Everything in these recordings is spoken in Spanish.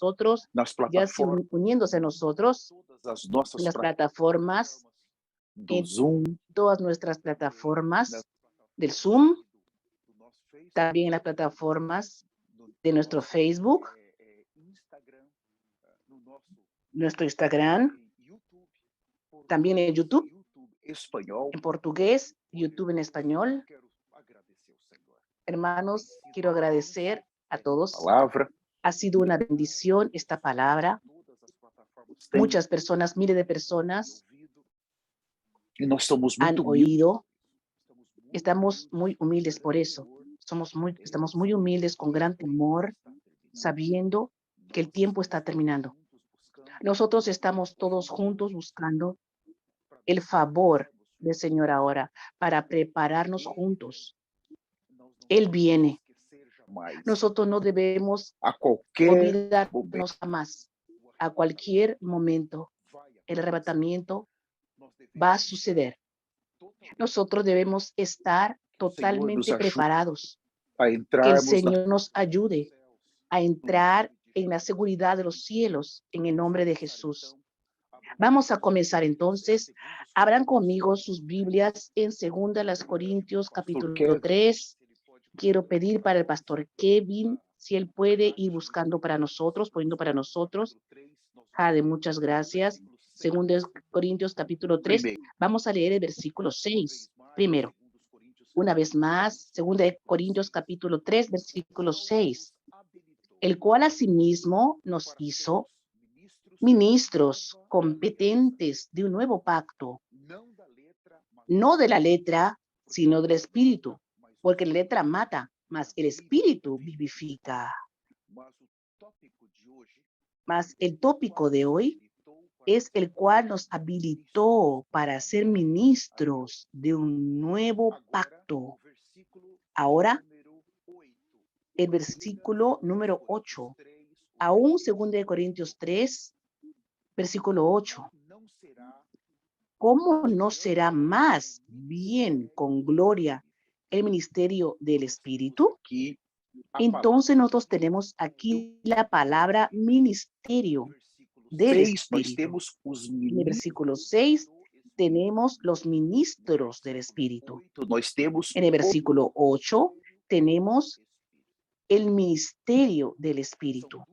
nosotros, nas ya plataformas, uniéndose a nosotros todas as en nossas las plataformas, do en Zoom, todas nuestras nas plataformas del plataformas Zoom, também do nosso Face, también en las plataformas do de nuestro nosso Facebook, Instagram, no nosso nuestro Instagram, YouTube, también en português, YouTube, YouTube espanhol. en portugués, YouTube en español. Quero agradecer ao Senhor. Hermanos, quiero agradecer a todos. Palavra, Ha sido una bendición esta palabra. todas as plataformas têm Muchas personas, miles de personas ouvido. E nós somos han muito humildes. oído. Estamos Estamos muy humildes por eso. Estamos muy humildes con gran temor, sabiendo que el tiempo está terminando. Nosotros estamos todos juntos buscando el favor del Señor ahora para prepararnos juntos. Él viene. Nosotros no debemos A qualquer momento, olvidarnos jamás. A cualquier momento, el arrebatamiento va a suceder. Nosotros debemos estar totalmente preparados. a Que el entrarmos Señor nos ayude a entrar en la seguridad de los cielos en el nombre de Jesús. Vamos a comenzar entonces. Abran conmigo sus Biblias en 2 Corintios capítulo 3. Quiero pedir para el pastor Kevin, si él puede ir buscando para nosotros, poniendo para nosotros. Jade, muchas gracias. 2 Corintios capítulo 3. Vamos a leer el versículo 6 primero. Una vez más, 2 Corintios capítulo 3, versículo 6. El cual asimismo nos hizo ministros competentes de un nuevo pacto, no de la letra, sino del espíritu, porque la letra mata, mas el espíritu vivifica. Mas el tópico de hoy es el cual nos habilitó para ser ministros de un nuevo pacto. Ahora, el versículo número 8, aún 2 Corintios 3, versículo 8. ¿Cómo no será más bien con gloria el ministerio del Espíritu? Entonces nosotros tenemos aquí la palabra ministerio del Espíritu. En el versículo 6 tenemos los ministros del Espíritu. En el versículo 8 tenemos el ministerio del Espíritu.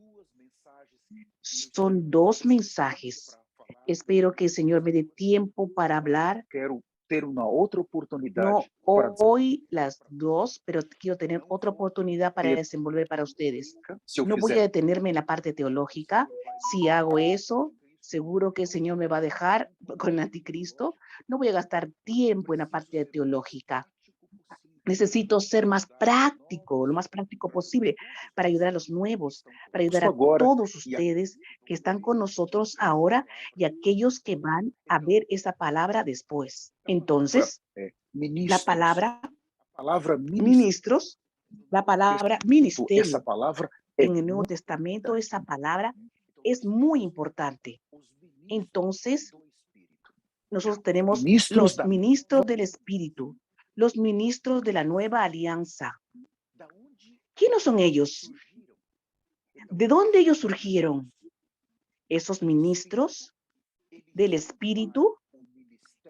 Son dos mensajes. Espero que el Señor me dé tiempo para hablar. Quero ter uma outra oportunidade. No hoy las dos, pero quiero tener otra oportunidad para desenvolver para ustedes. No voy a detenerme en la parte teológica. Si hago eso, seguro que el Señor me va a dejar con el anticristo. No voy a gastar tiempo en la parte teológica. Necesito ser más práctico, lo más práctico posible, para ayudar a los nuevos, para ayudar a todos ustedes que están con nosotros ahora y aquellos que van a ver esa palabra después. Entonces, la palabra ministros, la palabra ministerio en el Nuevo Testamento, esa palabra es muy importante. Entonces, nosotros tenemos los ministros del Espíritu, los ministros de la nueva alianza. ¿Quiénes son ellos? ¿De dónde ellos surgieron? Esos ministros del Espíritu,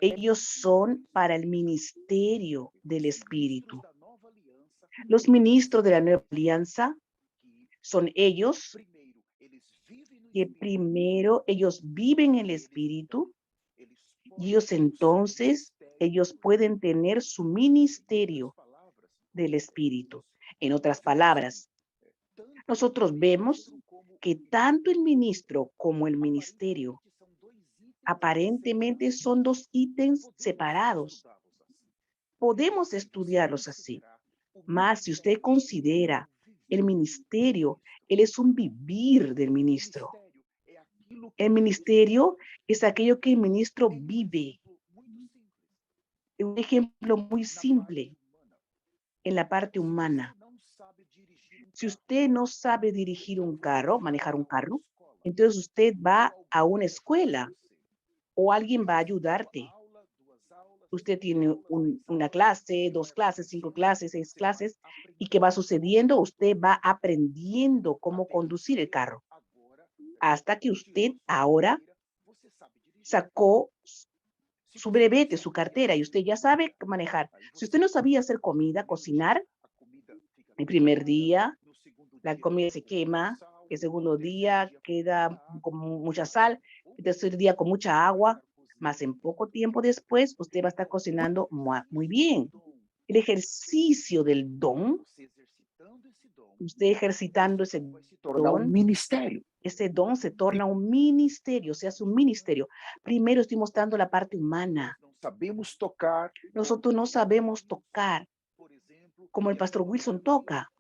ellos son para el ministerio del Espíritu. Los ministros de la nueva alianza son ellos que primero ellos viven el Espíritu y ellos pueden tener su ministerio del Espíritu. En otras palabras, nosotros vemos que tanto el ministro como el ministerio aparentemente son dos ítems separados. Podemos estudiarlos así, mas si usted considera el ministerio, él es un vivir del ministro. El ministerio es aquello que el ministro vive. Un ejemplo muy simple en la parte humana. Si usted no sabe dirigir un carro, manejar un carro, entonces usted va a una escuela o alguien va a ayudarte. Usted tiene una clase, 2 clases, 5 clases, 6 clases, y ¿qué va sucediendo? Usted va aprendiendo cómo conducir el carro. hasta que usted ahora sacó su brevete, su cartera, y usted ya sabe manejar. Si usted no sabía hacer comida, cocinar, el primer día la comida se quema, el segundo día queda con mucha sal, el tercer día con mucha agua, más en poco tiempo después usted va a estar cocinando muy bien. El ejercicio del don, usted ejercitando ese Tornar um don, ministério. ese don se torna un ministerio, se hace un ministerio. Primero estoy mostrando la parte humana. Não sabemos tocar, Nosotros no sabemos tocar por exemplo, como el pastor Wilson toca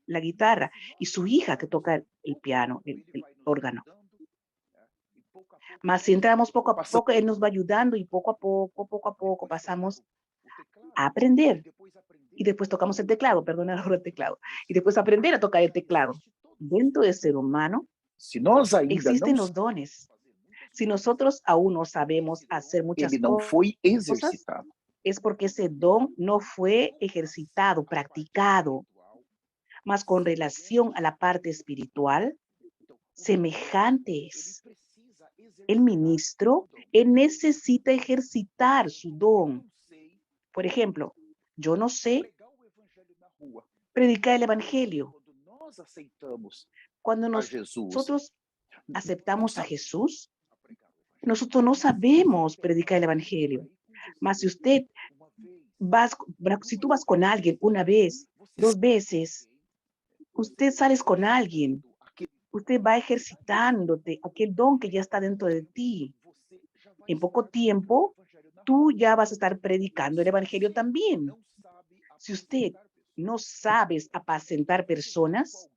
la guitarra y su hija que toca el piano, el órgano. Mas si entramos poco a poco, Él nos va ayudando y poco a poco pasamos a aprender. Y después tocamos el teclado, perdona ahora el teclado. Y después aprender a tocar el teclado. Dentro del ser humano se nós ainda existen não los dones. Si nosotros aún no sabemos hacer muchas ele não foi cosas, exercitado. es porque ese don no fue ejercitado, practicado. Mas con relación a la parte espiritual, semejantes. El ministro, él necesita ejercitar su don. Por ejemplo, yo no sé predicar el evangelio. Cuando nosotros aceptamos a Jesús, nosotros no sabemos predicar el evangelio. Mas si tú vas con alguien una vez, 2 veces, usted sales con alguien, usted va ejercitándote aquel don que ya está dentro de ti. En poco tiempo, tú ya vas a estar predicando el evangelio también. Si usted no sabes apacentar personas,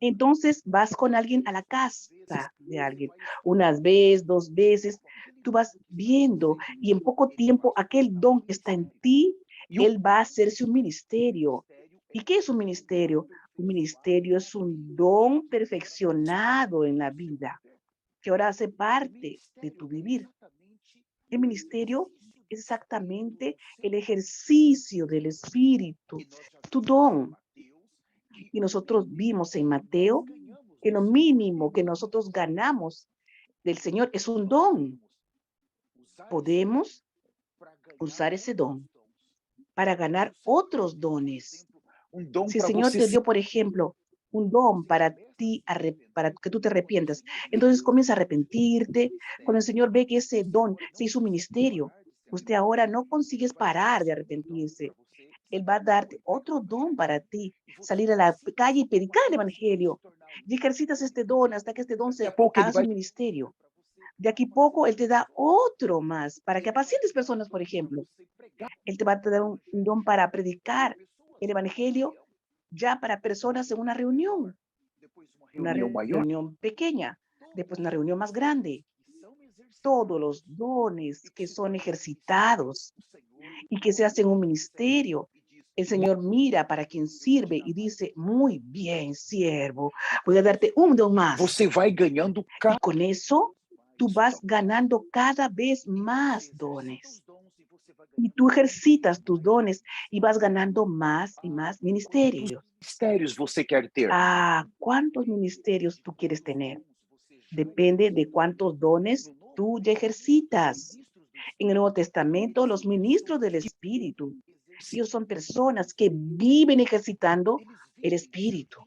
entonces vas con alguien a la casa de alguien. Unas veces, 2 veces, tú vas viendo y en poco tiempo aquel don que está en ti, él va a hacerse un ministerio. ¿Y qué es un ministerio? Un ministerio es un don perfeccionado en la vida, que ahora hace parte de tu vivir. El ministerio es exactamente el ejercicio del Espíritu, tu don. Y nosotros vimos en Mateo que lo mínimo que nosotros ganamos del Señor es un don. Podemos usar ese don para ganar otros dones. Si el Señor te dio, por ejemplo, un don para ti, para que tú te arrepientas, entonces comienza a arrepentirte. Cuando el Señor ve que ese don se hizo un ministerio, usted ahora no consigues parar de arrepentirse. Él va a darte otro don para ti, salir a la calle y predicar el evangelio. Y ejercitas este don hasta que este don se haga su ministerio. De aquí a poco, Él te da otro más para que apacientes personas, por ejemplo. Él te va a dar un don para predicar el evangelio ya para personas en una reunión pequeña, después una reunión más grande. Todos los dones que son ejercitados y que se hacen un ministerio, el Señor mira para quien sirve y dice, muy bien, siervo, voy a darte un don más. Você vai ganhando Y con eso, tú vas ganando cada vez más dones. Y tú ejercitas tus dones y vas ganando más y más ministerios. ministérios você quer ter? ¿Cuántos ministerios tú quieres tener? Depende de cuántos dones tú ya ejercitas. En el Nuevo Testamento, los ministros del Espíritu, ellos son personas que viven ejercitando el Espíritu.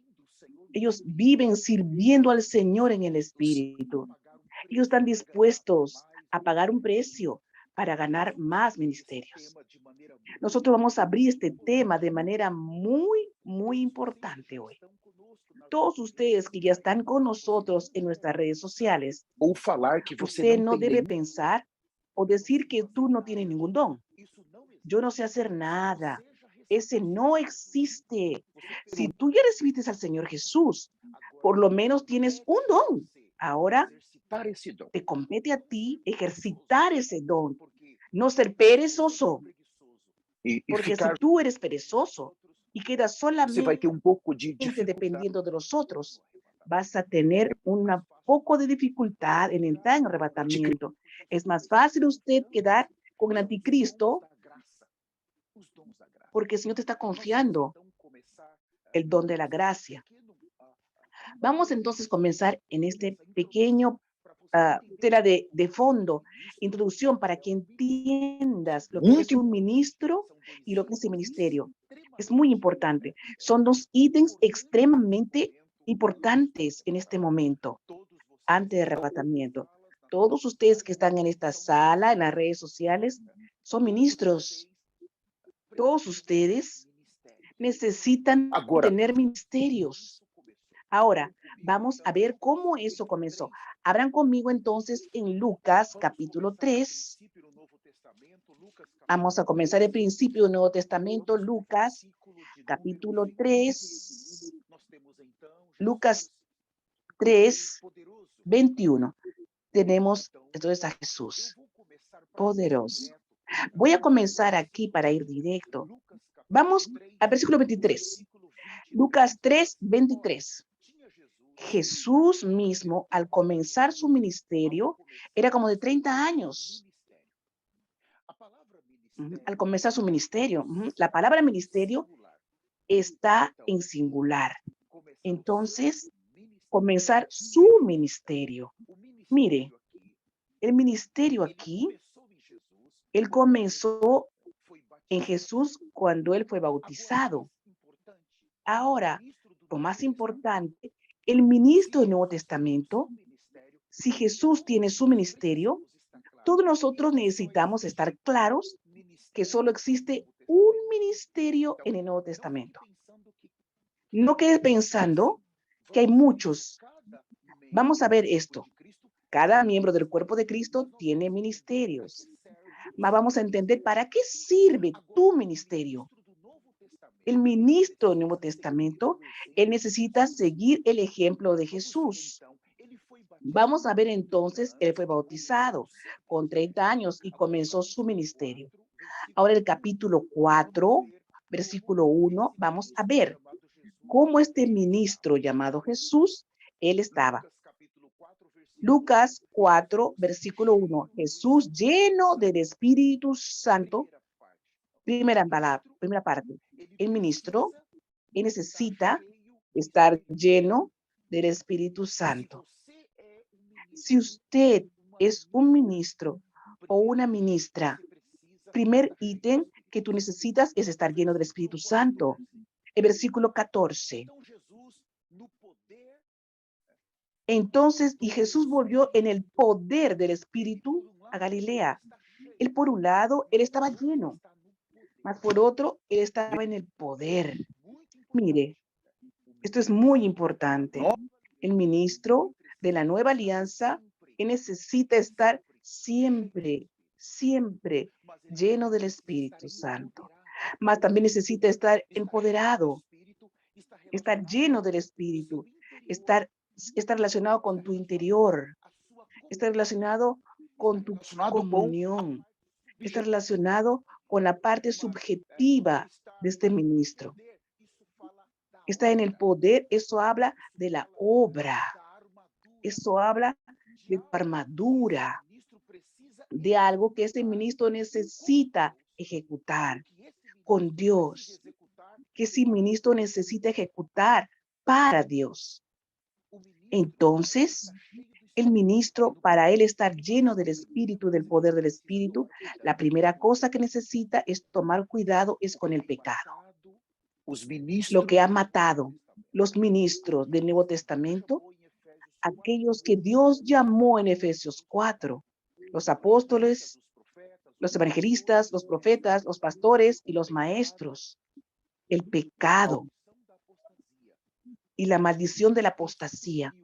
Ellos viven sirviendo al Señor en el Espíritu. Ellos están dispuestos a pagar un precio para ganar más ministerios. Nosotros vamos a abrir este tema de manera muy, muy importante hoy. Todos ustedes que ya están con nosotros en nuestras redes sociales, Ou falar que você usted não no tem debe nenhum. pensar o decir que tú no tienes ningún don. Yo no sé hacer nada. Ese no existe. Si tú ya recibiste al Señor Jesús, por lo menos tienes un don. Ahora Exercitar esse dom. te compete a ti ejercitar ese don, no ser perezoso, E porque ficar, si tú eres perezoso y quedas você vai ter solamente pouco de dificuldade. dependiendo de los otros, vas a tener un poco de dificultad en entrar en arrebatamiento. Es más fácil usted quedar con el anticristo porque el Señor te está confiando el don de la gracia. Vamos entonces a comenzar en este pequeño tela de fondo, introducción para que entiendas lo que es un ministro y lo que es el ministerio. Es muy importante. Son dos ítems extremadamente importantes en este momento, antes del arrebatamiento. Todos ustedes que están en esta sala, en las redes sociales, son ministros. Todos ustedes necesitan Agora, tener ministerios. Ahora, vamos a ver cómo eso comenzó. Abran conmigo entonces en Lucas capítulo 3. Vamos a comenzar el principio del Nuevo Testamento, Lucas capítulo 3. Lucas 3, 21. Tenemos entonces a Jesús, poderoso. Voy a comenzar aquí para ir directo. Vamos al versículo 23. Lucas 3, 23. Jesús mismo, al comenzar su ministerio, era como de 30 años. Al comenzar su ministerio. La palabra ministerio está en singular. Entonces, comenzar su ministerio. Mire, el ministerio aquí, él comenzó en Jesús cuando él fue bautizado. Ahora, lo más importante, el ministro del Nuevo Testamento, si Jesús tiene su ministerio, todos nosotros necesitamos estar claros que solo existe un ministerio en el Nuevo Testamento. No quedes pensando que hay muchos. Vamos a ver esto. Cada miembro del cuerpo de Cristo tiene ministerios. Mas vamos a entender para qué sirve tu ministerio. El ministro del Nuevo Testamento, él necesita seguir el ejemplo de Jesús. Vamos a ver entonces, él fue bautizado con 30 años y comenzó su ministerio. Ahora el capítulo 4, versículo 1, vamos a ver cómo este ministro llamado Jesús, él estaba. Lucas 4, versículo 1, Jesús lleno del Espíritu Santo, primera parte. El ministro, él necesita estar lleno del Espíritu Santo. Si usted es un ministro o una ministra, primer ítem que tú necesitas es estar lleno del Espíritu Santo. El versículo 14. Entonces, y Jesús volvió en el poder del Espíritu a Galilea. Él, por un lado, él estaba lleno, mas por otro, él estaba en el poder. Mire, esto es muy importante. El ministro de la nueva alianza, él necesita estar siempre, siempre lleno del Espíritu Santo. Mas también necesita estar empoderado, estar lleno del Espíritu, estar relacionado con tu interior, está relacionado con tu comunión, está relacionado con la parte subjetiva de este ministro. Está en el poder, eso habla de la obra, eso habla de tu armadura, de algo que este ministro necesita ejecutar con Dios, que ese ministro necesita ejecutar para Dios. Entonces, el ministro, para él estar lleno del Espíritu, del poder del Espíritu, la primera cosa que necesita es tomar cuidado es con el pecado. Lo que ha matado los ministros del Nuevo Testamento, aquellos que Dios llamó en Efesios 4, los apóstoles, los evangelistas, los profetas, los pastores y los maestros. El pecado y la maldición de la apostasía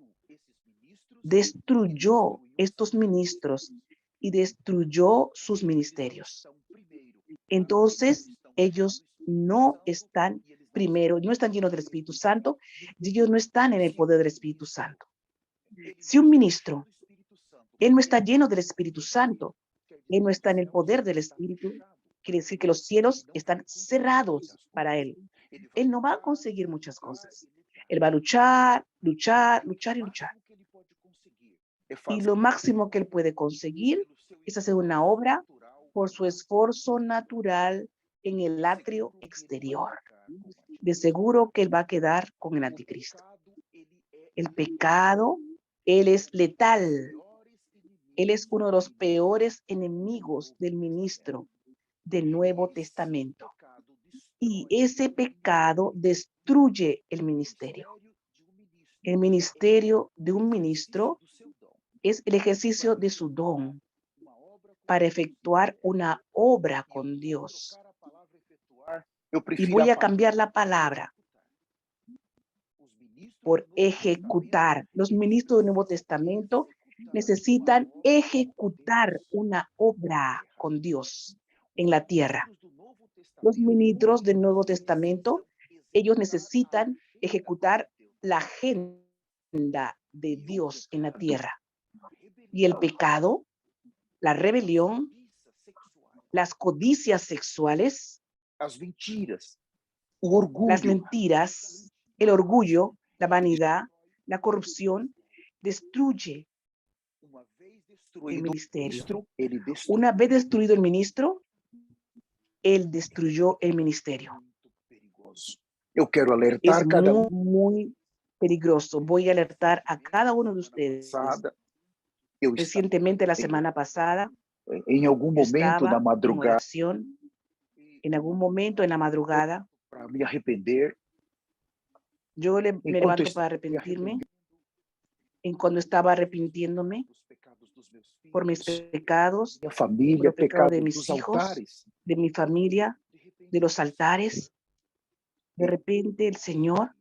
destruyó estos ministros y destruyó sus ministerios. Entonces, ellos no están primero, no están llenos del Espíritu Santo, y ellos no están en el poder del Espíritu Santo. Si un ministro, él no está lleno del Espíritu Santo, él no está en el poder del Espíritu, quiere decir que los cielos están cerrados para él. Él no va a conseguir muchas cosas. Él va a luchar, luchar, luchar y luchar. Y lo máximo que él puede conseguir es hacer una obra por su esfuerzo natural en el atrio exterior. De seguro que él va a quedar con el anticristo. El pecado, él es letal. Él es uno de los peores enemigos del ministro del Nuevo Testamento. Y ese pecado destruye el ministerio. El ministerio de un ministro es el ejercicio de su don para efectuar una obra con Dios. Y voy a cambiar la palabra por ejecutar. Los ministros del Nuevo Testamento necesitan ejecutar una obra con Dios en la tierra. Los ministros del Nuevo Testamento, ellos necesitan ejecutar la agenda de Dios en la tierra. Y el pecado, la rebelión, las codicias sexuales, As mentiras, o orgulho, las mentiras, el orgullo, la vanidad, la corrupción, destruye uma vez el destruído o ministerio. ministro, ele destruiu. Una vez destruido el ministro, él destruyó el ministerio. Muito perigoso. Eu quero Es alertar cada muy peligroso. Voy a alertar a cada uno de ustedes. passada. Eu estava Recientemente, la semana pasada, em algum yo momento da estaba en madrugada oración, en algún momento en la madrugada, para me arrepender. yo me Enquanto levanto eu para arrepentirme, en cuando estaba arrepintiéndome dos pecados dos meus filhos, por mis pecados, minha por família, el pecado pecado de dos mis hijos, altares. de mi familia, De repente, de los altares. De repente el Señor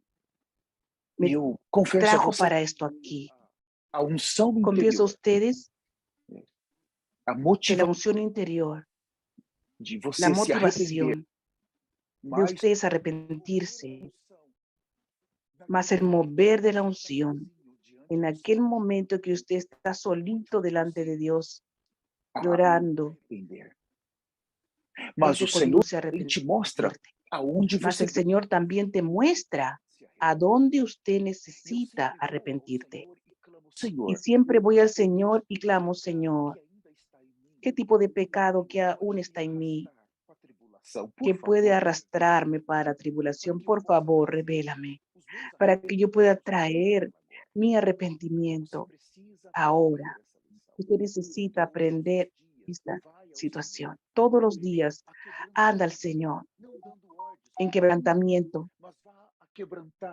me eu confesso a trajo você, para esto aquí. a unção Confieso a interior, ustedes a que la motivação unción interior, de la você se arrepender, motivación de mas ustedes arrepentirse, más el mover de la unción, en aquel momento que usted está solito delante de Dios, llorando, arrepender. Él Mas te o Senhor conduce a também te mostra arrepentirte. aonde Mas você el Señor también te muestra a dónde usted necesita arrepentirte. Y Senhor, siempre voy al Señor y clamo, Señor, ¿qué tipo de pecado que aún está en mí, que puede arrastrarme para la tribulación? Por favor, revélame, para que yo pueda traer mi arrepentimiento ahora. Usted necesita aprender esta situación. Todos los días anda al Señor en quebrantamiento.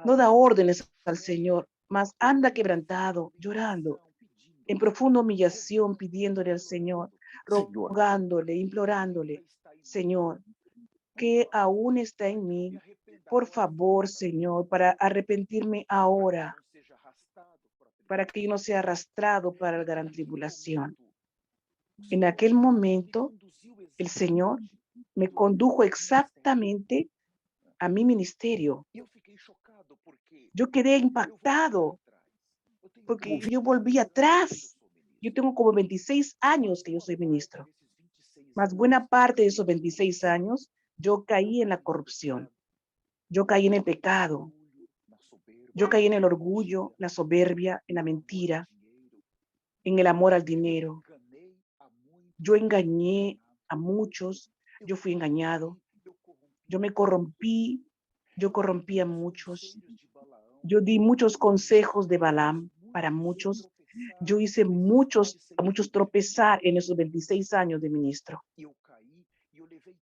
No da órdenes al Señor, mas anda quebrantado, llorando, en profunda humillación, pidiéndole al Señor, rogándole, implorándole, Señor, que aún está en mí, por favor, Señor, para arrepentirme ahora, para que yo no sea arrastrado para la gran tribulación. En aquel momento, el Señor me condujo exactamente a mi ministerio. Yo quedé impactado porque yo volví atrás. Yo tengo como 26 años que yo soy ministro. Más buena parte de esos 26 años, yo caí en la corrupción. Yo caí en el pecado. Yo caí en el orgullo, la soberbia, en la mentira, en el amor al dinero. Yo engañé a muchos. Yo fui engañado. Yo me corrompí. Yo corrompí a muchos. Yo di muchos consejos de Balaam para muchos. Yo hice a muchos tropezar en esos 26 años de ministro.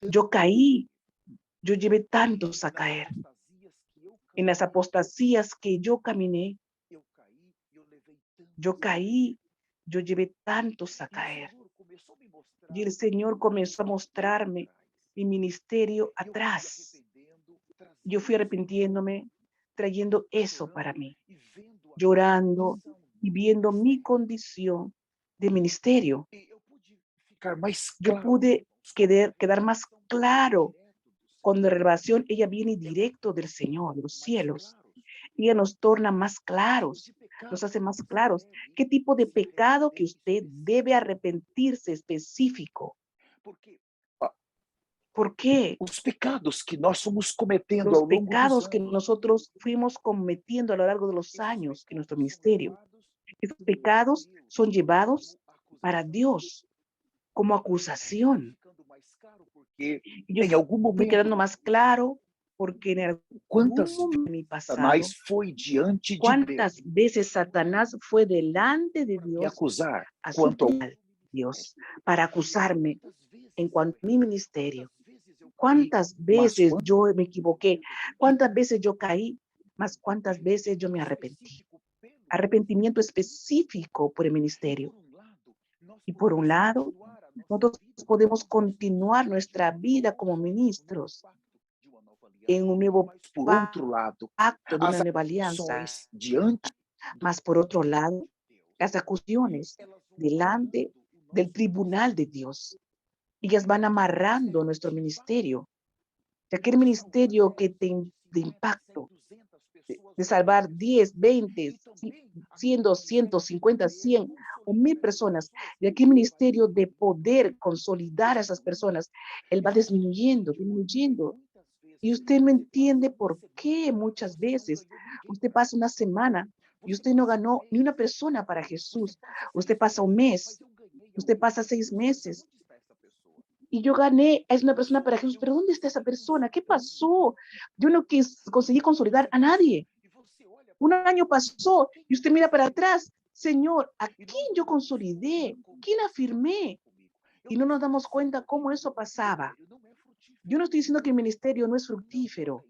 Yo caí. Yo llevé tantos a caer. En las apostasías que yo caminé, yo caí. Yo llevé tantos a caer. Y el Señor comenzó a mostrarme mi ministerio atrás. Yo fui arrepintiéndome, trayendo eso para mí, llorando y viendo mi condición de ministerio. Yo pude quedar más claro cuando la revelación ella viene directo del Señor, de los cielos. Ella nos torna más claros, nos hace más claros qué tipo de pecado que usted debe arrepentirse específico. ¿Por qué? Os pecados que nós fomos cometendo Los ao longo dos pecados que anos, nosotros fuimos cometiendo a lo largo de los años en nuestro ministerio. Esos pecados son llevados para Dios como acusación. porque Y yo em algum fui momento quedando más claro porque en algún Quantas momento vezes de mi pasado, Satanás foi diante de Deus cuántas veces Satanás fue delante de me Dios, acusar a su quanto ao tribunal, Dios, para acusarme en cuanto a mi ministerio. que, Cuántas mas veces quando yo me equivoqué, cuántas veces yo caí, más cuántas veces yo me arrepentí. Arrepentimiento específico por el ministerio. Y por un lado, nosotros podemos continuar nuestra vida como ministros en un nuevo mas por outro lado, pacto de as una nueva alianza. ações diante do Mas por otro lado, las acusaciones delante del tribunal de Dios, ellas van amarrando nuestro ministerio. De aquel ministerio que de impacto, de salvar 10, 20, 100, 200, 50, 100 o 1000 personas, de aquel ministerio de poder consolidar a esas personas, él va disminuyendo, disminuyendo. Y usted no entiende por qué muchas veces usted pasa una semana y usted no ganó ni una persona para Jesús. Usted pasa un mes, usted pasa 6 meses y yo gané, es una persona para Jesús, pero ¿dónde está esa persona? ¿Qué pasó? Yo no conseguí consolidar a nadie. Un año pasó y usted mira para atrás, Señor, ¿a quién yo consolidé? ¿Quién afirmé? Y no nos damos cuenta cómo eso pasaba. Yo no estoy diciendo que el ministerio no es fructífero.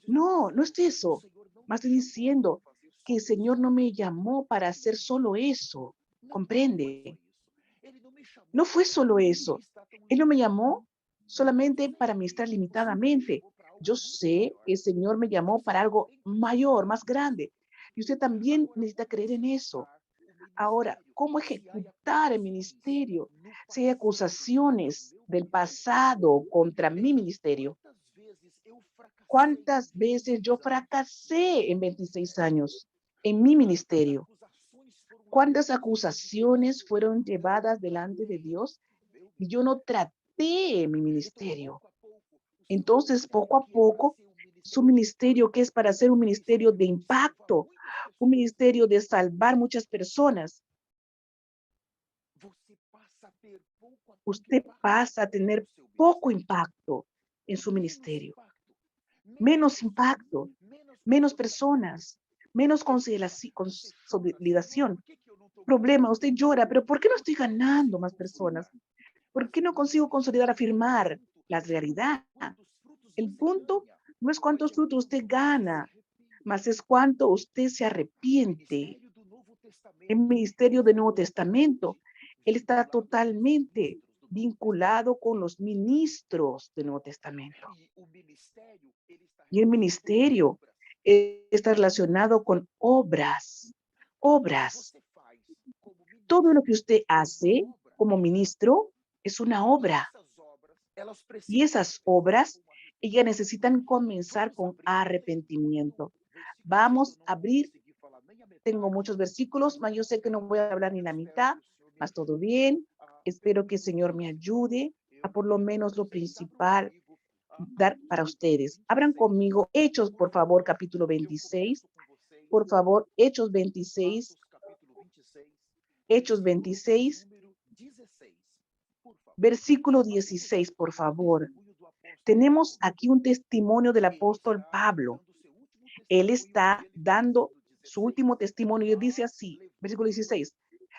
No, no es eso. Más estoy diciendo que el Señor no me llamó para hacer solo eso. ¿Comprende? No fue solo eso. Él no me llamó solamente para ministrar limitadamente. Yo sé que el Señor me llamó para algo mayor, más grande. Y usted también necesita creer en eso. Ahora, ¿cómo ejecutar el ministerio? Si hay acusaciones del pasado contra mi ministerio, ¿cuántas veces yo fracasé en 26 años en mi ministerio? ¿Cuántas acusaciones fueron llevadas delante de Dios y yo no traté mi ministerio? Entonces, poco a poco, su ministerio, que es para ser un ministerio de impacto, un ministerio de salvar muchas personas, usted pasa a tener poco impacto en su ministerio, menos impacto, menos personas, menos consolidación. Problema, usted llora, pero ¿por qué no estoy ganando más personas? ¿Por qué no consigo consolidar, afirmar la realidad? El punto no es cuántos frutos usted gana, más es cuánto usted se arrepiente. El ministerio del Nuevo Testamento, él está totalmente vinculado con los ministros del Nuevo Testamento. Y el ministerio está relacionado con obras. Obras. Todo lo que usted hace como ministro es una obra. Y esas obras, ellas necesitan comenzar con arrepentimiento. Vamos a abrir, tengo muchos versículos, mas yo sé que no voy a hablar ni la mitad, mas todo bien. Espero que el Señor me ayude a por lo menos lo principal dar para ustedes. Abran conmigo Hechos, por favor, capítulo 26. Por favor, Hechos 26. Hechos 26, versículo 16, por favor. Tenemos aquí un testimonio del apóstol Pablo. Él está dando su último testimonio y dice así, versículo 16,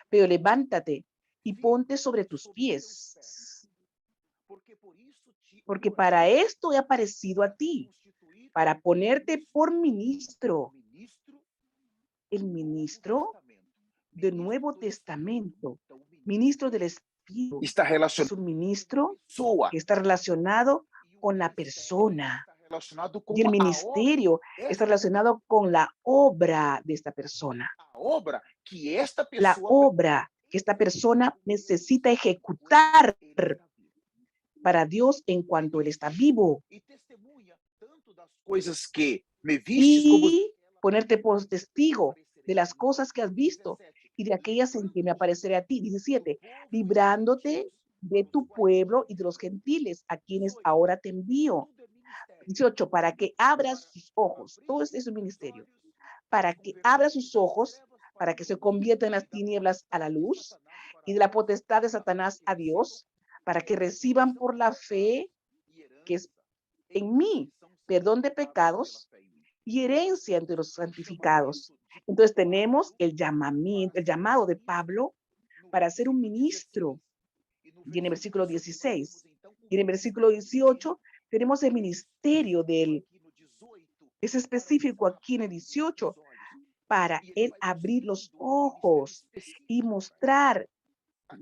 pero levántate y ponte sobre tus pies, porque para esto he aparecido a ti, para ponerte por ministro, el ministro del Nuevo Testamento, ministro del Espíritu. está Es relacionado un ministro com a pessoa que está relacionado con la persona. está relacionado Y el com ministerio está relacionado con la obra de esta persona. a obra que esta La pessoa obra que esta persona necesita ejecutar para Dios en cuanto Él está vivo. e testemunha tanto das coisas que me vistes como Y ponerte por testigo de las cosas que has visto y de aquellas en que me apareceré a ti. 17, librándote de tu pueblo y de los gentiles, a quienes ahora te envío. 18, para que abras sus ojos. Todo es un ministerio. Para que abra sus ojos, para que se convierta en las tinieblas a la luz y de la potestad de Satanás a Dios, para que reciban por la fe que es en mí perdón de pecados y herencia entre los santificados. Entonces tenemos el llamamiento, el llamado de Pablo para ser un ministro. Y en el versículo 16, y en el versículo 18, tenemos el ministerio de él. Es específico aquí en el 18, para él abrir los ojos y mostrar,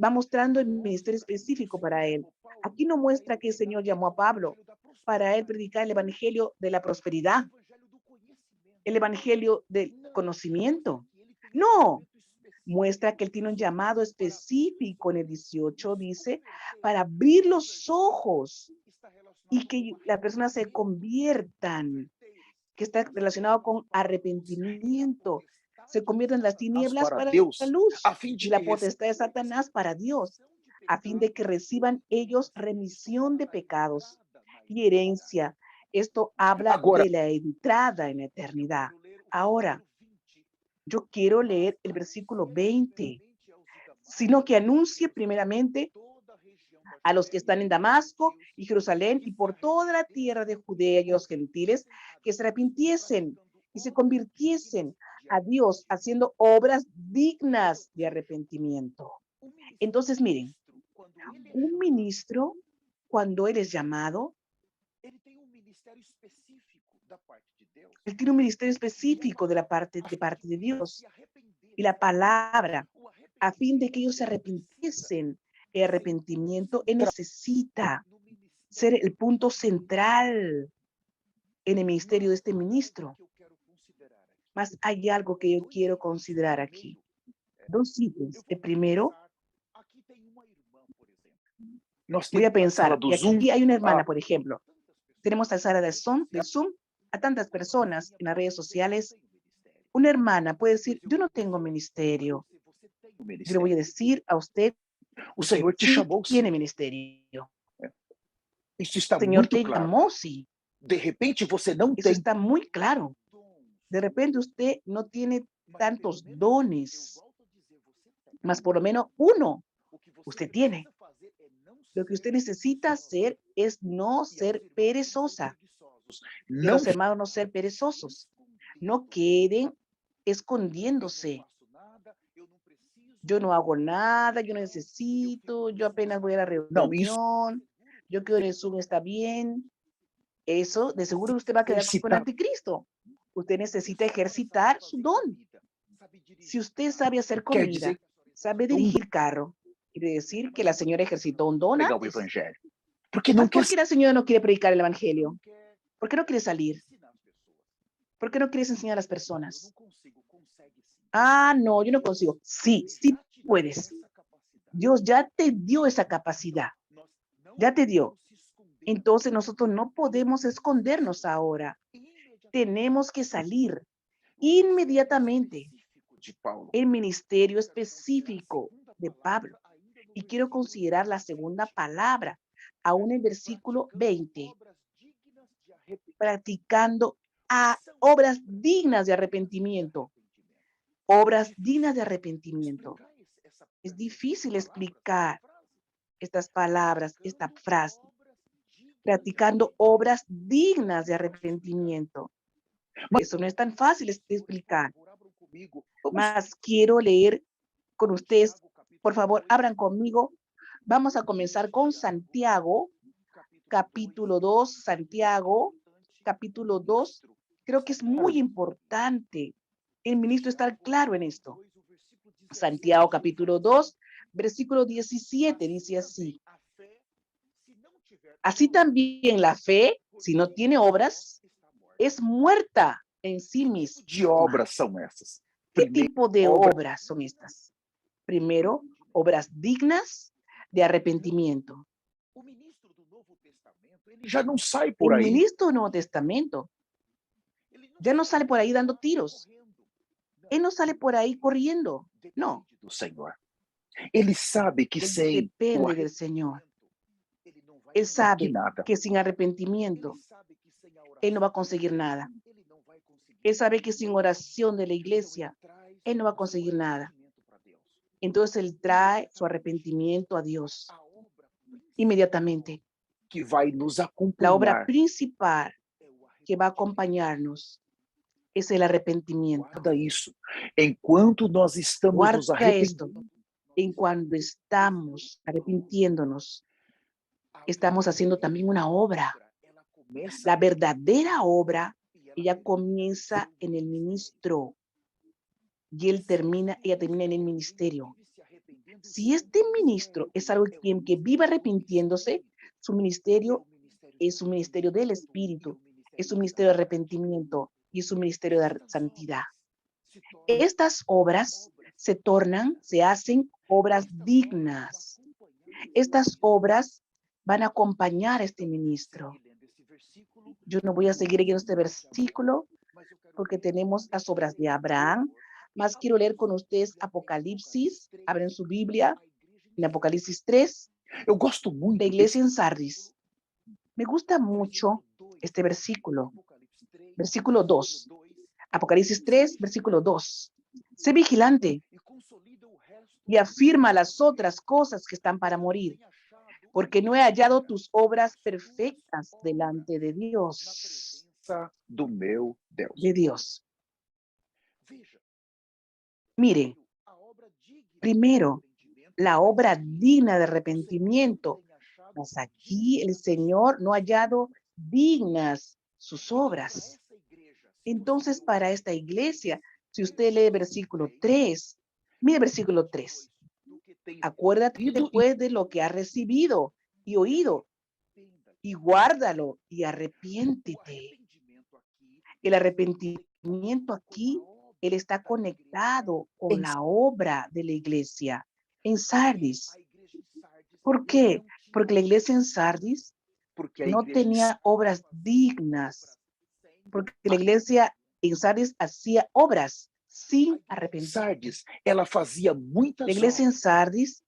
va mostrando el ministerio específico para él. Aquí no muestra que el Señor llamó a Pablo para él predicar el evangelio de la prosperidad, el evangelio del conocimiento. No, muestra que él tiene un llamado específico en el 18, dice, para abrir los ojos y que las personas se conviertan, que está relacionado con arrepentimiento, se convierten las tinieblas para la luz y la potestad de Satanás para Dios, a fin de que reciban ellos remisión de pecados y herencia. Esto habla de la entrada en la eternidad. Ahora, yo quiero leer el versículo 20, sino que anuncie primeramente a los que están en Damasco y Jerusalén y por toda la tierra de Judea y los gentiles que se arrepintiesen y se convirtiesen a Dios haciendo obras dignas de arrepentimiento. Entonces, miren, un ministro, cuando él es llamado, él tiene un ministerio específico de parte de Dios y la palabra, a fin de que ellos se arrepintiesen. El arrepentimiento necesita ser el punto central en el ministerio de este ministro. Mas hay algo que yo quiero considerar aquí. Dos ítems. El primero, voy a pensar que aquí hay una hermana, por ejemplo. Tenemos a Sara del Zoom, a tantas personas en las redes sociales. Una hermana puede decir, yo no tengo ministerio. Yo le voy a decir a usted, usted sí tiene ministerio. Isso está Señor muito te claro. llamó, sí. De repente você não Eso tem. está muy claro. De repente usted no tiene tantos dones, mas por lo menos uno usted tiene. Lo que usted necesita hacer es no ser perezosa. Y los hermanos no ser perezosos. No queden escondiéndose. Yo no hago nada, yo no necesito, yo apenas voy a la reunión, yo quiero en el Zoom, está bien. Eso, de seguro usted va a quedar con el anticristo. Usted necesita ejercitar su don. Si usted sabe hacer comida, sabe dirigir carro, quiere decir que la señora ejercitó un don antes. ¿Por qué la señora no quiere predicar el evangelio? ¿Por qué no quiere salir? ¿Por qué no quieres enseñar a las personas? Ah, no, yo no consigo. Sí, sí puedes. Dios ya te dio esa capacidad. Ya te dio. Entonces nosotros no podemos escondernos ahora. Tenemos que salir inmediatamente. El ministerio específico de Pablo. Y quiero considerar la segunda palabra, aún en versículo 20. Practicando a obras dignas de arrepentimiento. Obras dignas de arrepentimiento. Es difícil explicar estas palabras, esta frase. Practicando obras dignas de arrepentimiento. Eso no es tan fácil de explicar. Más quiero leer con ustedes. Por favor, abran conmigo. Vamos a comenzar con Santiago, capítulo 2. Santiago, capítulo 2. Creo que es muy importante el ministro estar claro en esto. Santiago, capítulo 2, versículo 17, dice así. Así también la fe, si no tiene obras, es muerta en sí misma. Que obras são essas? ¿Qué tipo de obras son estas? Primero, obras dignas de arrepentimiento. Já não sai por El aí. ministro del Nuevo Testamento ya no sale por ahí dando tiros. Él no sale por ahí corriendo. No. Do Senhor. Ele sabe que sem Depende del Señor. Él sabe que sin arrepentimiento, él no va a conseguir nada. Él sabe que sin oración de la iglesia, él no va a conseguir nada. Entonces él trae su arrepentimiento a Dios inmediatamente. que vai nos La obra acompanhar principal que va a acompañarnos es el arrepentimiento. Guarda isso. Enquanto nós estamos nos Guarda esto. arrependendo, En cuando estamos arrepintiéndonos, estamos haciendo también una obra. ela começa La verdadera obra, ella comienza en el ministro y ella termina en el ministerio. Si este ministro es alguien que vive arrepintiéndose, su ministerio es un ministerio del Espíritu, es un ministerio de arrepentimiento y es un ministerio de santidad. Estas obras se hacen obras dignas. Estas obras van a acompañar a este ministro. Yo no voy a seguir leyendo este versículo porque tenemos las obras de Abraham, más quiero leer con ustedes Apocalipsis, abren su Biblia, en Apocalipsis 3, Eu gosto la muito iglesia en Sardis. Me gusta mucho este versículo, versículo 2, Apocalipsis 3, versículo 2. Sé vigilante y afirma las otras cosas que están para morir, porque no he hallado tus obras perfectas delante de Dios. do meu Deus. De Dios. Mire, primero, la obra digna de arrepentimiento. Mas aquí el Señor no ha hallado dignas sus obras. Entonces, para esta iglesia, si usted lee versículo 3, mire versículo 3. Acuérdate después de lo que has recibido y oído, y guárdalo y arrepiéntete. El arrepentimiento aquí, él está conectado con la obra de la iglesia en Sardis. ¿Por qué? Porque la iglesia en Sardis no tenía obras dignas, porque la iglesia en Sardis hacía obras sin arrepentimiento. Sardis, ela fazia muitas La iglesia en obras, Sardis,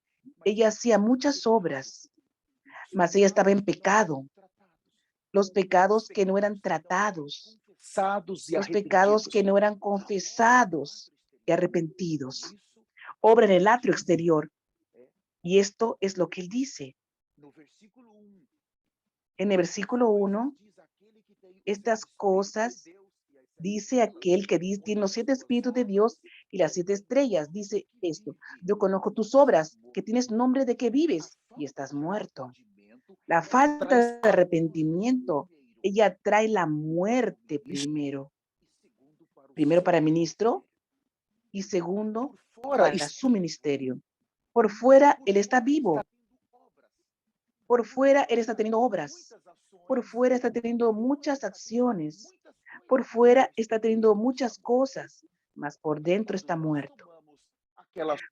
ella hacía muchas obras, mas ella estaba en pecado. Los pecados que no eran tratados, confessados e los pecados que arrependidos. no eran confesados y arrepentidos. Obra en el atrio exterior. Y esto es lo que él dice. No versículo 1, En el versículo 1, estas cosas dice aquel que tiene los 7 espíritus de Dios y las 7 estrellas. Dice esto: yo conozco tus obras, que tienes nombre de que vives y estás muerto. La falta de arrepentimiento, ella trae la muerte primero. Primero para el ministro y segundo para su ministerio. Por fuera, él está vivo. Por fuera, él está teniendo obras. Por fuera está teniendo muchas acciones. Por fuera está teniendo muchas cosas, mas por dentro está muerto.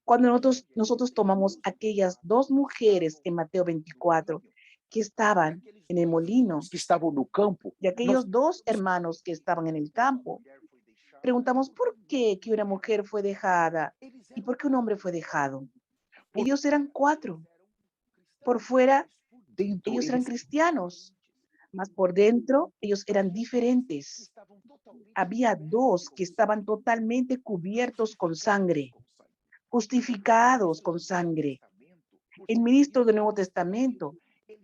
Cuando nosotros tomamos aquellas 2 mujeres en Mateo 24 que estaban en el molino, que estavam no campo, y aquellos 2 hermanos que estaban en el campo, preguntamos por qué que una mujer fue dejada y por qué un hombre fue dejado. Ellos eran 4. Por fuera, dentro ellos eran eles cristianos, mas por dentro ellos eran diferentes. Había 2 que estaban totalmente cubiertos con sangre, justificados con sangre. El ministro del Nuevo Testamento,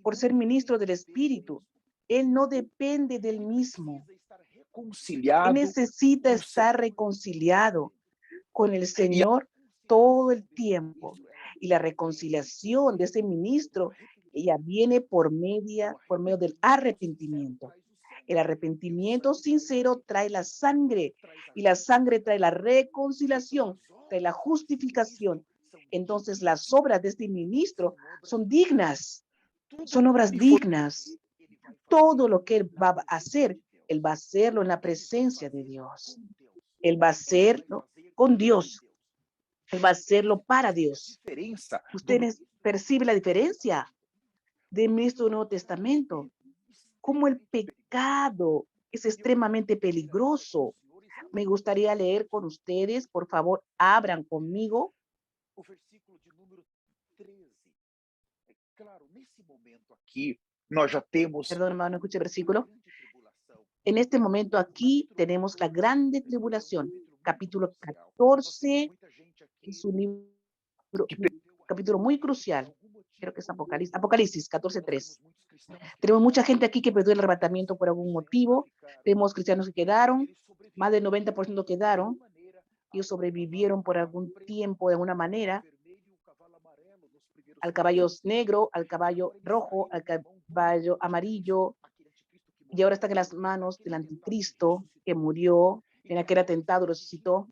por ser ministro del Espíritu, él no depende del mismo. Él reconciliado, necesita estar reconciliado con el Señor todo el tiempo. Y la reconciliación de ese ministro, ella viene por medio del arrepentimiento. El arrepentimiento sincero trae la sangre y la sangre trae la reconciliación, trae la justificación. Entonces las obras de este ministro son dignas, son obras dignas. Todo lo que él va a hacer, él va a hacerlo en la presencia de Dios. Él va a hacerlo con Dios. Él va a hacerlo para Dios. ¿Ustedes perciben la diferencia del ministro del Nuevo Testamento? Cómo el pecado es extremadamente peligroso. Me gustaría leer con ustedes, por favor, abran conmigo. O versículo de número 13. Claro, nesse momento aqui, nós já temos. Perdón, hermano, escuche el versículo. En este momento aquí tenemos la grande tribulación, capítulo 14, es un libro, capítulo muy crucial. Creo que es Apocalipsis 14:3. Tenemos mucha gente aquí que perdió el arrebatamiento por algún motivo. Tenemos cristianos que quedaron, más del 90% quedaron. Ellos sobrevivieron por algún tiempo de alguna manera al caballo negro, al caballo rojo, al caballo amarillo, y ahora están en las manos del anticristo que murió en aquel atentado, resucitó,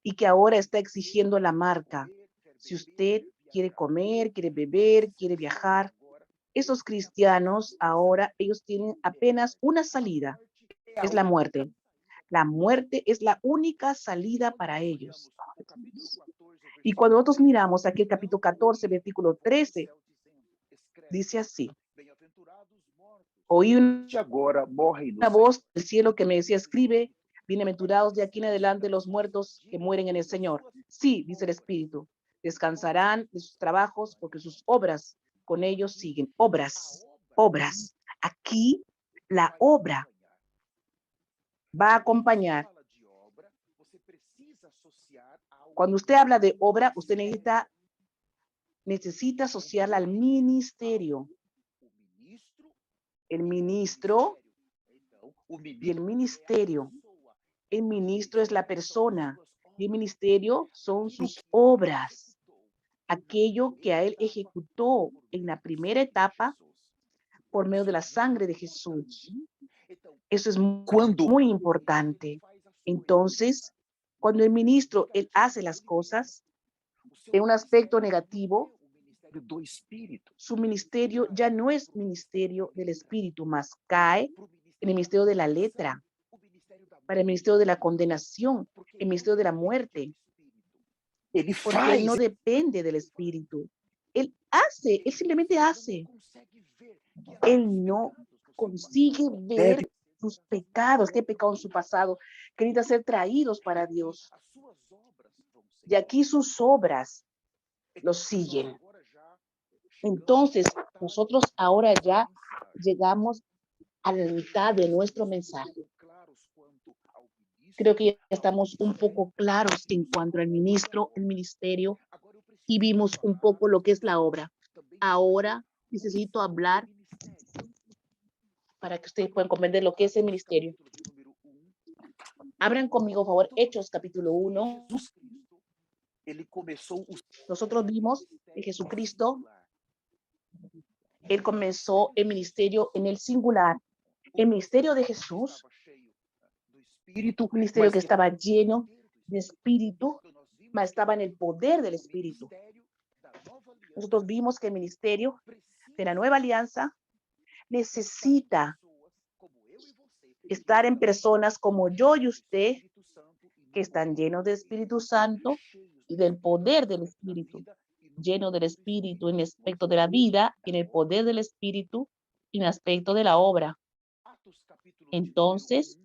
y que ahora está exigiendo la marca. Si usted quiere comer, quiere beber, quiere viajar, esos cristianos ahora, ellos tienen apenas una salida, es la muerte. La muerte es la única salida para ellos. Y cuando nosotros miramos aquí el capítulo 14, versículo 13, dice así: oí una voz del cielo que me decía, escribe, bienaventurados de aquí en adelante los muertos que mueren en el Señor. Sí, dice el Espíritu, descansarán de sus trabajos porque sus obras con ellos siguen. Obras, obras. Aquí la obra va a acompañar. Cuando usted habla de obra, usted necesita asociarla al ministerio. El ministro y el ministerio. El ministro es la persona y el ministerio son sus obras. Aquello que a él ejecutó en la primera etapa por medio de la sangre de Jesús. Eso es muy importante. Entonces, cuando el ministro, él hace las cosas en un aspecto negativo, su ministerio ya no es ministerio del espíritu, más cae en el ministerio de la letra, para el ministerio de la condenación, el ministerio de la muerte, porque él no depende del espíritu. Él hace, él simplemente hace. Él no consigue ver sus pecados, qué pecado en su pasado, que necesitan ser traídos para Dios. Y aquí sus obras los siguen. Entonces, nosotros ahora ya llegamos a la mitad de nuestro mensaje. Creo que ya estamos un poco claros en cuanto al ministro, el ministerio, y vimos un poco lo que es la obra. Ahora necesito hablar para que ustedes puedan comprender lo que es el ministerio. Abran conmigo, por favor, Hechos capítulo 1. Nosotros vimos que Jesucristo, él comenzó el ministerio en el singular. El ministerio de Jesús, un ministerio que estaba lleno de espíritu, mas estaba en el poder del espíritu. Nosotros vimos que el ministerio de la nueva alianza necesita estar en personas como yo y usted, que están llenos de Espíritu Santo y del poder del Espíritu, lleno del Espíritu en el aspecto de la vida, en el poder del Espíritu y en el aspecto de la obra. Entonces,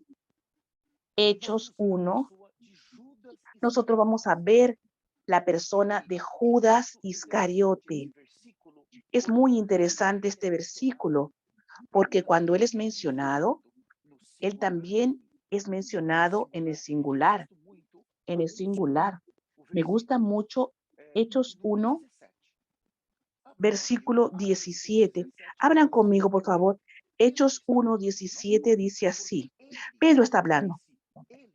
Hechos 1, nosotros vamos a ver la persona de Judas Iscariote. Es muy interesante este versículo, porque cuando él es mencionado, él también es mencionado en el singular. En el singular. Me gusta mucho Hechos 1, versículo 17. Abran conmigo, por favor. Hechos 1, 17 dice así. Pedro está hablando.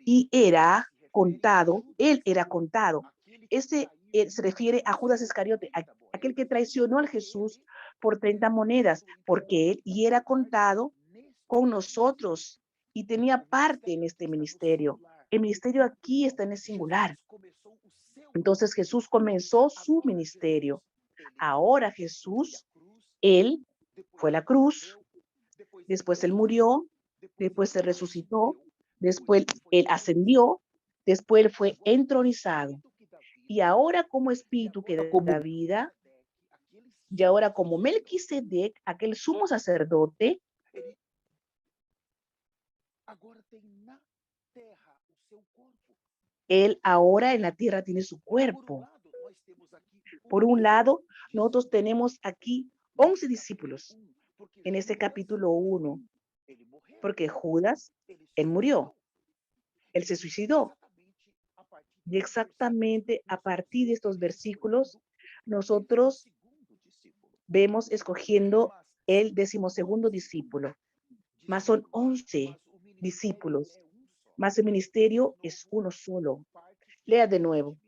Y era contado, él era contado. Ese se refiere a Judas Iscariote, aquel que traicionó al Jesús por 30 monedas, porque él y era contado con nosotros y tenía parte en este ministerio. El ministerio aquí está en el singular. Entonces Jesús comenzó su ministerio. Ahora Jesús, él fue a la cruz, después él murió, después se resucitó, después él ascendió, después él fue entronizado. Y ahora como espíritu que da vida, y ahora como Melquisedec, aquel sumo sacerdote, él ahora en la tierra tiene su cuerpo. Por un lado, nosotros tenemos aquí 11 discípulos en este capítulo 1, porque Judas, él murió, él se suicidó. Y exactamente a partir de estos versículos, nosotros vemos escogiendo el 12º discípulo, mas son 11 discípulos, mas el ministerio es uno solo. Lea de nuevo.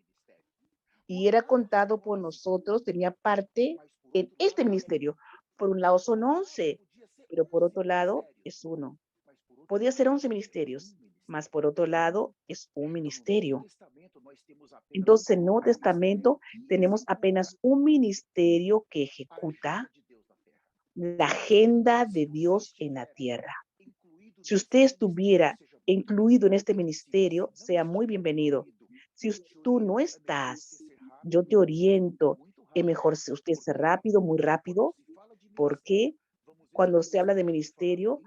Y era contado por nosotros, tenía parte en este ministerio. Por un lado son 11, pero por otro lado es uno. Podía ser 11 ministerios, mas por otro lado es un ministerio. Entonces, en el Nuevo Testamento tenemos apenas un ministerio que ejecuta la agenda de Dios en la tierra. Si usted estuviera incluido en este ministerio, sea muy bienvenido. Si tú no estás, yo te oriento. Es mejor si usted sea rápido, muy rápido, porque cuando se habla de ministerio,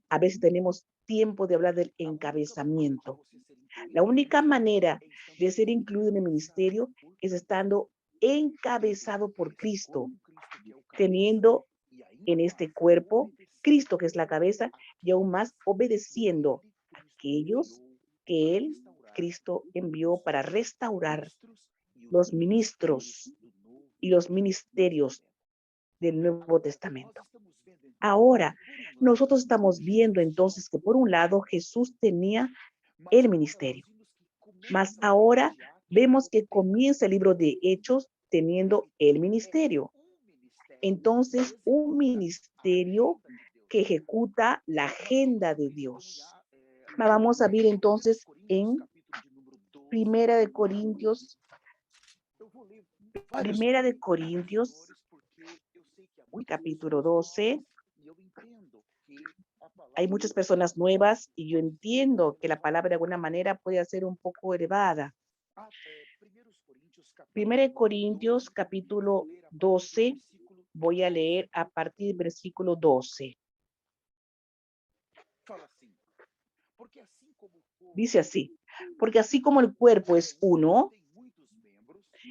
a ver si tenemos tiempo de hablar del encabezamiento. La única manera de ser incluido en el ministerio es estando encabezado por Cristo, teniendo en este cuerpo Cristo, que es la cabeza, y aún más obedeciendo a aquellos que Él, Cristo, envió para restaurar los ministros y los ministerios del Nuevo Testamento. Ahora, nosotros estamos viendo entonces que por un lado Jesús tenía el ministerio, mas ahora vemos que comienza el libro de Hechos teniendo el ministerio. Entonces, un ministerio que ejecuta la agenda de Dios. Vamos a ver entonces en Primera de Corintios, capítulo 12. Hay muchas personas nuevas y yo entiendo que la palabra de alguna manera puede ser un poco elevada. Primera de Corintios, capítulo 12, voy a leer a partir del versículo 12. Dice así, porque así como el cuerpo es uno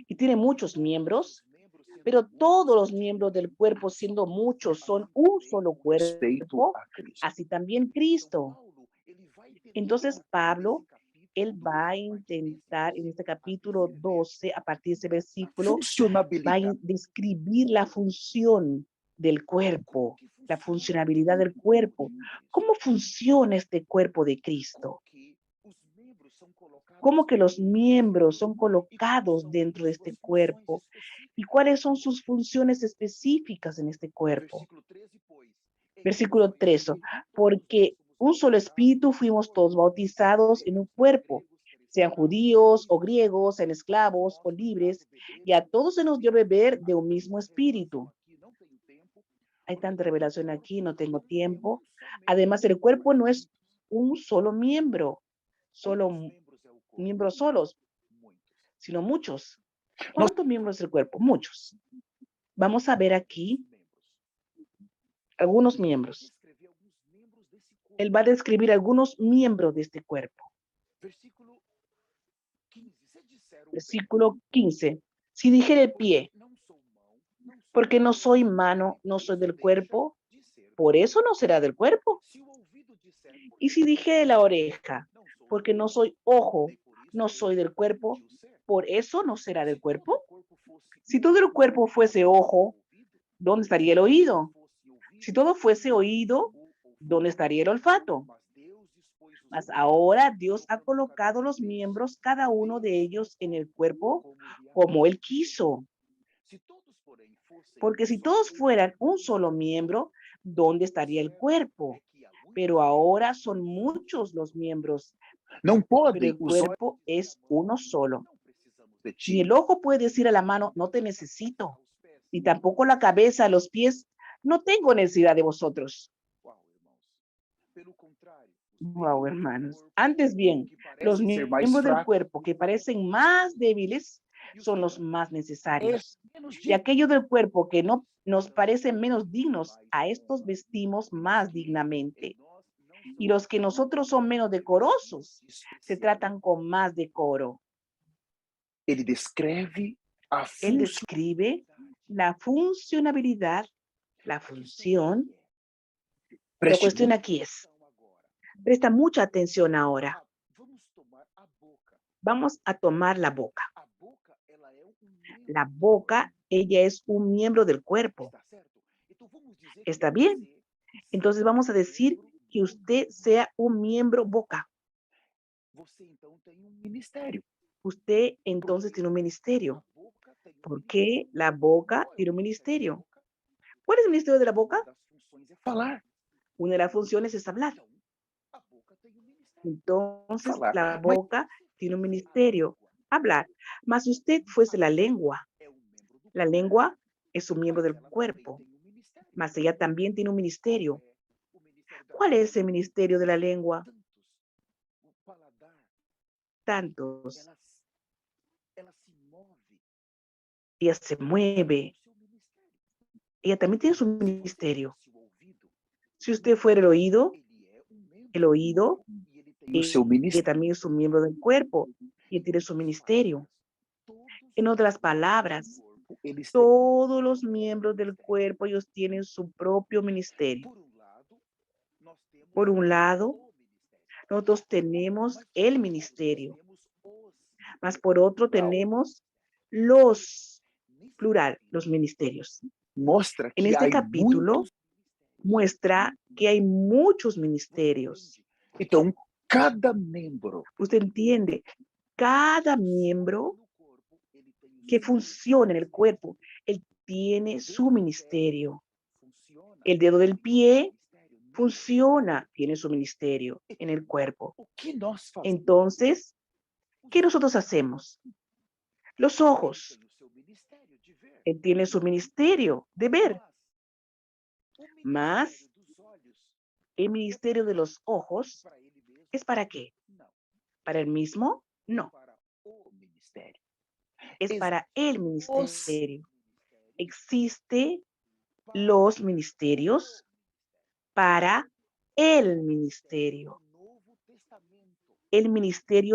y tiene muchos miembros, pero todos los miembros del cuerpo, siendo muchos, son un solo cuerpo, así también Cristo. Entonces Pablo, él va a intentar en este capítulo 12, a partir de ese versículo, va a describir la función del cuerpo, la funcionabilidad del cuerpo. ¿Cómo funciona este cuerpo de Cristo? ¿Cómo que los miembros son colocados dentro de este cuerpo? ¿Y cuáles son sus funciones específicas en este cuerpo? Versículo 13, porque un solo espíritu fuimos todos bautizados en un cuerpo, sean judíos o griegos, sean esclavos o libres, y a todos se nos dio beber de un mismo espíritu. Hay tanta revelación aquí, no tengo tiempo. Además, el cuerpo no es un solo miembro, miembros solos, sino muchos. ¿Cuántos miembros del cuerpo? Muchos. Vamos a ver aquí algunos miembros. Él va a describir algunos miembros de este cuerpo. Versículo 15. Si dijere pie, porque no soy mano, no soy del cuerpo, por eso no será del cuerpo. Y si dijere la oreja, porque no soy ojo, no soy del cuerpo, por eso no será del cuerpo. Si todo el cuerpo fuese ojo, ¿dónde estaría el oído? Si todo fuese oído, ¿dónde estaría el olfato? Mas ahora Dios ha colocado los miembros, cada uno de ellos, en el cuerpo como Él quiso. Porque si todos fueran un solo miembro, ¿dónde estaría el cuerpo? Pero ahora son muchos los miembros, pero el cuerpo es uno solo. Ni el ojo puede decir a la mano, no te necesito, ni tampoco la cabeza, los pies, no tengo necesidad de vosotros. Wow, hermanos. Antes bien, los miembros del cuerpo que parecen más débiles son los más necesarios. Y aquellos del cuerpo que no nos parecen menos dignos, a estos vestimos más dignamente. Y los que nosotros son menos decorosos, se tratan con más decoro. Él describe la funcionabilidad, la función. La cuestión aquí es, presta mucha atención ahora. Vamos a tomar la boca. La boca, ella es un miembro del cuerpo. Está bien. Entonces vamos a decir que usted sea un miembro boca. Usted entonces tiene un ministerio. ¿Por qué la boca tiene un ministerio? ¿Cuál es el ministerio de la boca? Una de las funciones es hablar. Entonces la boca tiene un ministerio, hablar. Mas si usted fuese la lengua es un miembro del cuerpo, mas ella también tiene un ministerio. ¿Cuál es el ministerio de la lengua? Tantos. Ella se mueve. Ella también tiene su ministerio. Si usted fuera el oído que también es un miembro del cuerpo y tiene su ministerio. En otras palabras, todos los miembros del cuerpo, ellos tienen su propio ministerio. Por un lado, nosotros tenemos el ministerio, mas por otro tenemos los, plural, los ministerios. En este capítulo muestra que hay muchos ministerios. Então, cada membro Usted entiende, cada miembro que funciona en el cuerpo, él tiene su ministerio. El dedo del pie funciona, tiene su ministerio en el cuerpo. Entonces, ¿qué nosotros hacemos? Los ojos, él tiene su ministerio de ver, más el ministerio de los ojos es ¿para qué? ¿Para el mismo? No, es para el ministerio. Existe los ministerios para el ministerio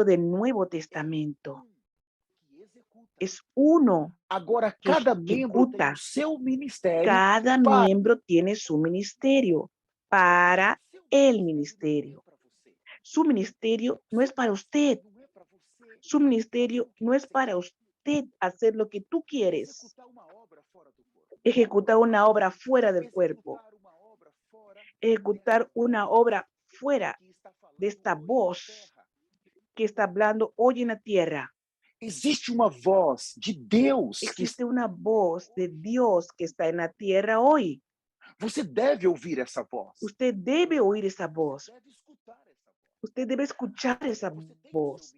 del Nuevo Testamento. Es uno Agora, que cada membro tem ejecuta. o seu ministério. Cada miembro tiene su ministerio para el ministerio. Su ministerio no es para usted. Su ministerio no es para usted hacer lo que tú quieres. Ejecutar una obra fuera del cuerpo. Ejecutar una obra fuera de esta voz que está hablando hoy en la tierra. Existe uma voz de Deus. Existe una voz de Dios que está en la tierra hoy. Você deve ouvir essa voz. Usted debe oír esa voz. Usted debe escuchar esa voz.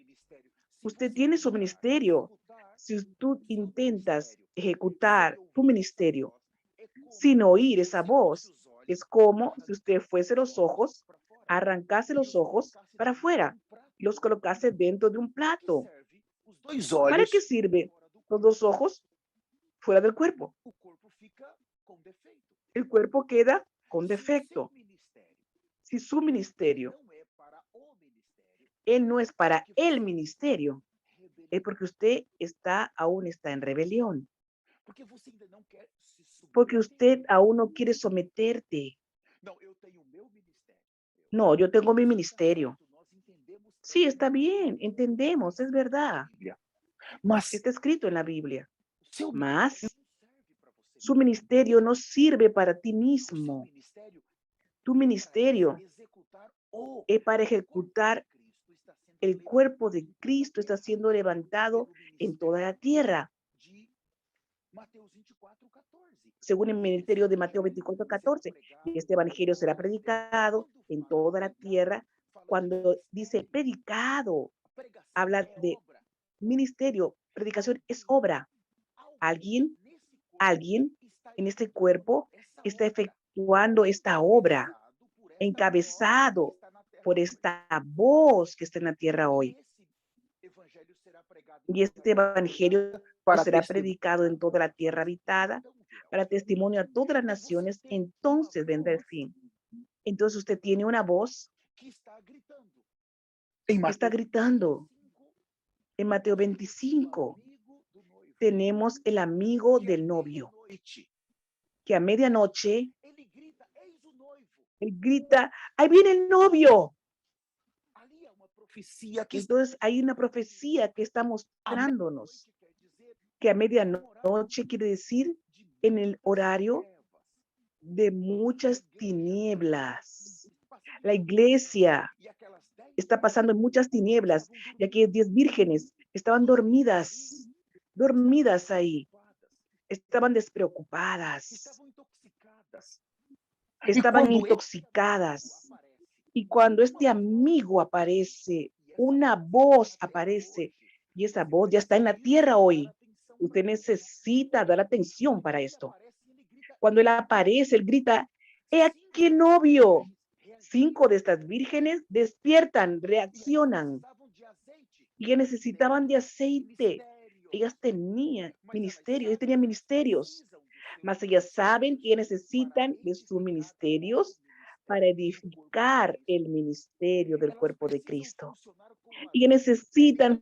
Usted tiene su ministerio. Si tú intentas ejecutar tu ministerio sin oír esa voz, es como si usted fuese los ojos, arrancase los ojos para afuera, los colocase dentro de un plato. ¿Para qué sirve los dos ojos fuera del cuerpo? El cuerpo queda con defecto. Si su ministerio, él no es para el ministerio, es porque usted aún está en rebelión. Porque usted aún no quiere someterte. No, yo tengo mi ministerio. Sí, está bien, entendemos, es verdad. Está escrito en la Biblia. Mas su ministerio no sirve para ti mismo. Tu ministerio es para ejecutar el cuerpo de Cristo, está siendo levantado en toda la tierra. Según el ministerio de Mateo 24:14, este evangelio será predicado en toda la tierra. Cuando dice predicado, habla de ministerio, predicación es obra. Alguien en este cuerpo está efectuando esta obra, encabezado por esta voz que está en la tierra hoy. Y este evangelio será predicado en toda la tierra habitada para testimonio a todas las naciones, entonces vendrá el fin. Entonces usted tiene una voz que está gritando. En Mateo 25 tenemos el amigo del novio, que a medianoche él grita, ¡ahí viene el novio! Entonces hay una profecía que está mostrándonos que a medianoche quiere decir en el horario de muchas tinieblas. La iglesia está pasando en muchas tinieblas, ya que 10 vírgenes estaban dormidas ahí, estaban despreocupadas, estaban intoxicadas. Y cuando este amigo aparece, una voz aparece, y esa voz ya está en la tierra hoy. Usted necesita dar atención para esto. Cuando él aparece, él grita, ¡he aquí el novio! 5 de estas vírgenes despiertan, reaccionan, y ellas necesitaban de aceite. Ellas tenían ministerios, mas ellas saben que necesitan de sus ministerios para edificar el ministerio del cuerpo de Cristo. Y necesitan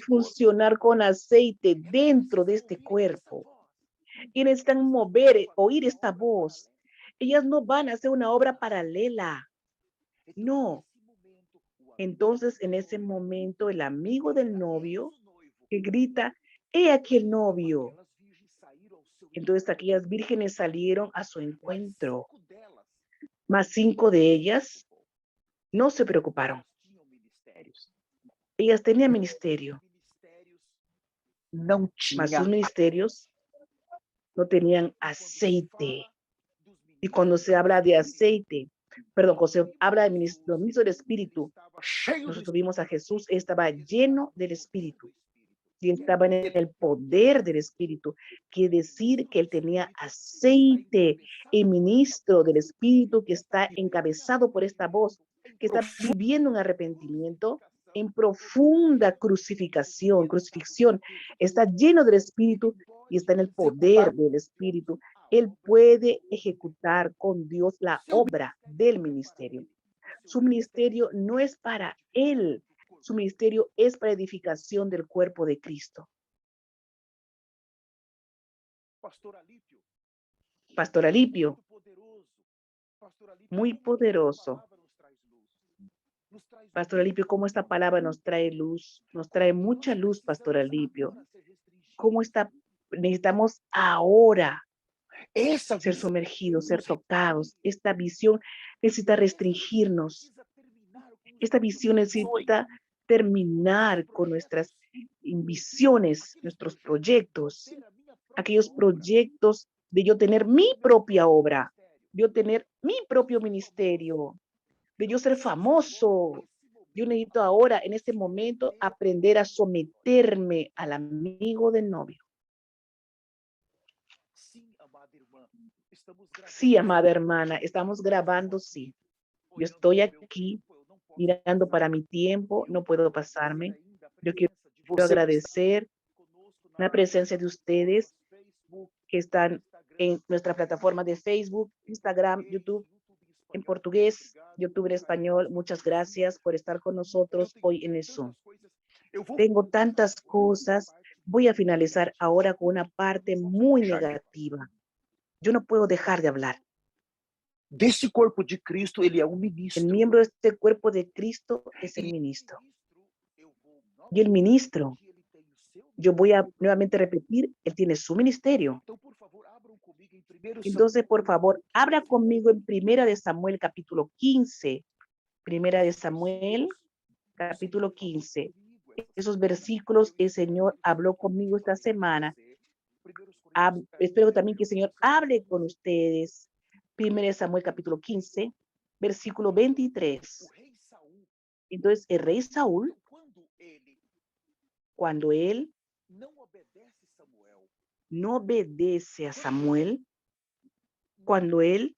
funcionar con aceite dentro de este cuerpo. Y necesitan oír esta voz. Ellas no van a hacer una obra paralela. No. Entonces, en ese momento, el amigo del novio que grita, ¡he aquí el novio! Entonces, aquellas vírgenes salieron a su encuentro, mas 5 de ellas no se preocuparon. Ellas tenían ministerio, mas sus ministerios no tenían aceite. Y cuando se habla de aceite, cuando se habla de ministro del Espíritu, nosotros vimos a Jesús, estaba lleno del Espíritu y estaba en el poder del Espíritu. Quiere decir que él tenía aceite, el ministro del Espíritu que está encabezado por esta voz, que está viviendo un arrepentimiento en profunda crucifixión, está lleno del Espíritu y está en el poder del Espíritu. Él puede ejecutar con Dios la obra del ministerio. Su ministerio no es para él, su ministerio es para edificación del cuerpo de Cristo. Pastor Alipio, muy poderoso. Pastor Alipio, cómo esta palabra nos trae luz, nos trae mucha luz, Pastor Alipio. Cómo necesitamos ahora ser sumergidos, ser tocados. Esta visión necesita restringirnos. Esta visión necesita terminar con nuestras visiones, nuestros proyectos, aquellos proyectos de yo tener mi propia obra, de yo tener mi propio ministerio, de yo ser famoso. Yo necesito ahora, en este momento, aprender a someterme al amigo del novio. Sí, amada hermana, estamos grabando, sí. Yo estoy aquí mirando para mi tiempo, no puedo pasarme. Yo quiero agradecer la presencia de ustedes que están en nuestra plataforma de Facebook, Instagram, YouTube en portugués, YouTube en español. Muchas gracias por estar con nosotros hoy en el Zoom. Tengo tantas cosas. Voy a finalizar ahora con una parte muy negativa. Yo no puedo dejar de hablar. Desse corpo de Cristo, ele é ministro. El miembro de este cuerpo de Cristo es el ministro. Y el ministro, yo voy a nuevamente repetir, él tiene su ministerio. Entonces, por favor, abra conmigo en 1 de Samuel, capítulo 15. 1 de Samuel, capítulo 15. Esos versículos el Señor habló conmigo esta semana. Espero también que el Señor hable con ustedes. 1 de Samuel, capítulo 15, versículo 23. Entonces, el rey Saúl, cuando él no obedece a Samuel, cuando él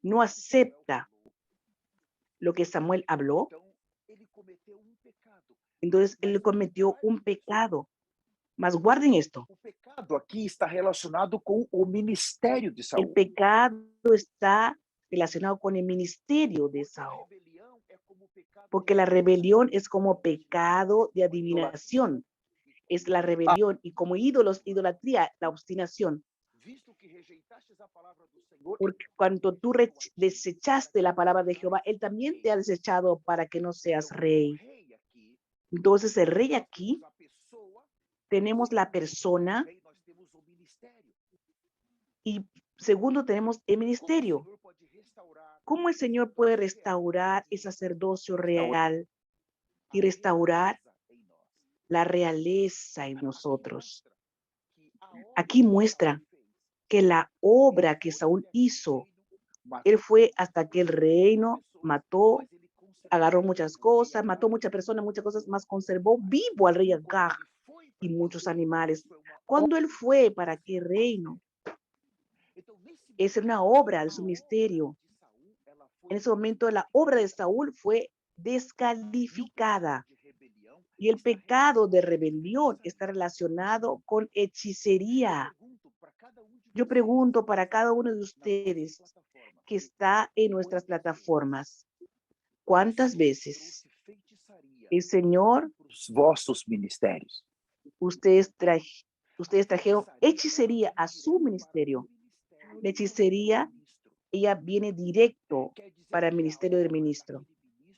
no acepta lo que Samuel habló, entonces él cometió un pecado. Mas guarden esto. O pecado aqui está relacionado com o ministério de Saul. El pecado está relacionado con el ministerio de Saúl. Porque la rebelión es como pecado de adivinación. Es la rebelión y como ídolos, idolatría, la obstinación. Porque cuando tú desechaste la palabra de Jehová, él también te ha desechado para que no seas rey. Entonces el rey aquí, tenemos la persona y Segundo, tenemos el ministerio. ¿Cómo el Señor puede restaurar el sacerdocio real y restaurar la realeza en nosotros? Aquí muestra que la obra que Saúl hizo, él fue hasta que el reino mató, agarró muchas cosas, mató muchas personas, muchas cosas más, conservó vivo al rey Agag y muchos animales. Cuando él fue para qué reino, es una obra de su ministerio. En ese momento la obra de Saúl fue descalificada y el pecado de rebelión está relacionado con hechicería. Yo pregunto para cada uno de ustedes que está en nuestras plataformas, ¿cuántas veces el Señor, Os vossos ministérios. ustedes trajeron hechicería a su ministerio? La hechicería, ella viene directo para el ministerio del ministro.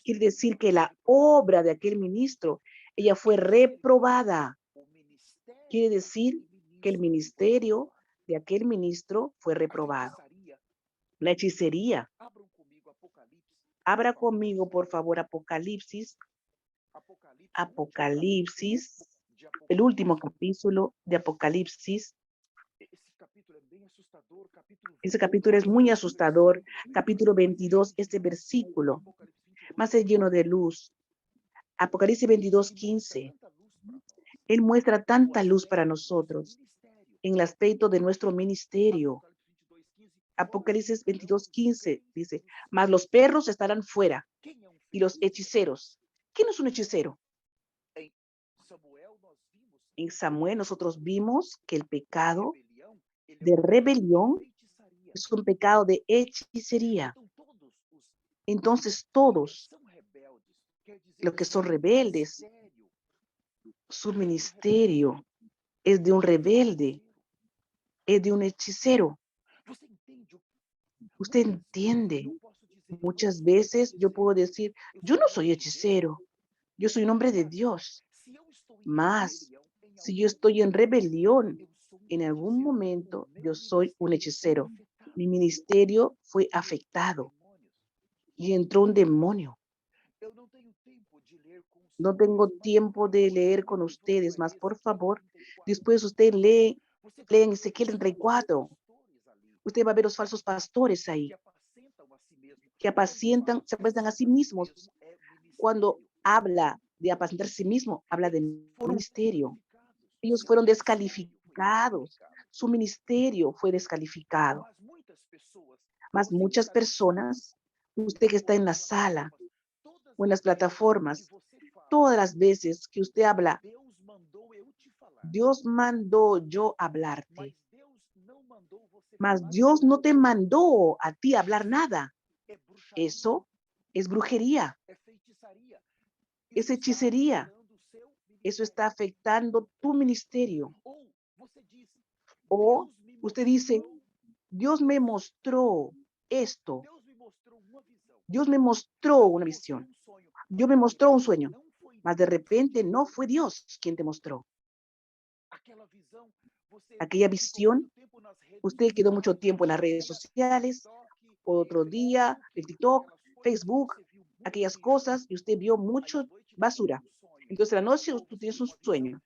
Quiere decir que la obra de aquel ministro, ella fue reprobada. Quiere decir que el ministerio de aquel ministro fue reprobado. La hechicería. Abra conmigo, por favor, Apocalipsis. Apocalipsis, el último capítulo de Apocalipsis. Ese capítulo es muy asustador. Capítulo 22, este versículo, más es lleno de luz. Apocalipsis 22, 15. Él muestra tanta luz para nosotros en el aspecto de nuestro ministerio. Apocalipsis 22, 15 dice, mas los perros estarán fuera y los hechiceros. ¿Quién es un hechicero? En Samuel nosotros vimos que el pecado de rebelión es un pecado de hechicería. Entonces todos los que son rebeldes, su ministerio es de un rebelde, es de un hechicero. Usted entiende. Muchas veces yo puedo decir, yo no soy hechicero, yo soy un hombre de Dios. Mas, si yo estoy en rebelión, en algún momento yo soy un hechicero. Mi ministerio fue afectado y entró un demonio. No tengo tiempo de leer con ustedes, mas por favor, después usted lee en Ezequiel 34. Usted va a ver los falsos pastores ahí, que se apacientan a sí mismos. Cuando habla de apacentar a sí mismo, habla de ministerio. Ellos fueron descalificados. Su ministerio fue descalificado. Mas muchas personas, usted que está en la sala o en las plataformas, todas las veces que usted habla, Dios mandó yo hablarte. Mas Dios no te mandó a ti hablar nada. Eso es brujería. Es hechicería. Eso está afectando tu ministerio. O usted dice, Dios me mostró esto. Dios me mostró una visión. Dios me mostró un sueño. Mas de repente no fue Dios quien te mostró. Aquella visión, usted quedó mucho tiempo en las redes sociales, otro día en TikTok, Facebook, aquellas cosas, y usted vio mucho basura. Entonces, la noche tú tienes un sueño,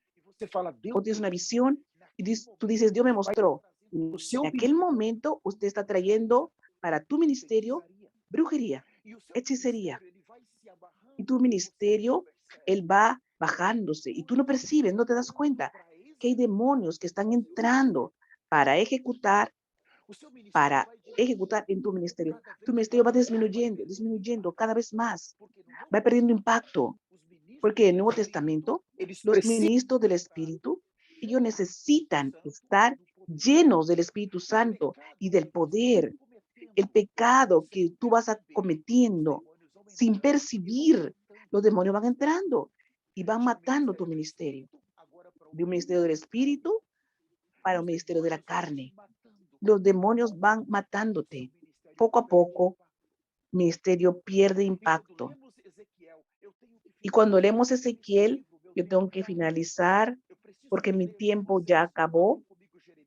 o tienes una visión, y tú dices, Dios me mostró. En aquel momento, usted está trayendo para tu ministerio brujería, hechicería. Y tu ministerio, él va bajándose, y tú no percibes, no te das cuenta que hay demonios que están entrando para ejecutar en tu ministerio. Tu ministerio va disminuyendo cada vez más, va perdiendo impacto, porque en el Nuevo Testamento, los ministros del Espíritu, ellos necesitan estar llenos del Espíritu Santo y del poder. El pecado que tú vas cometiendo sin percibir, los demonios van entrando y van matando tu ministerio. De un ministerio del Espíritu para un ministerio de la carne. Los demonios van matándote. Poco a poco, el ministerio pierde impacto. Y cuando leemos Ezequiel, yo tengo que finalizar porque mi tiempo ya acabó.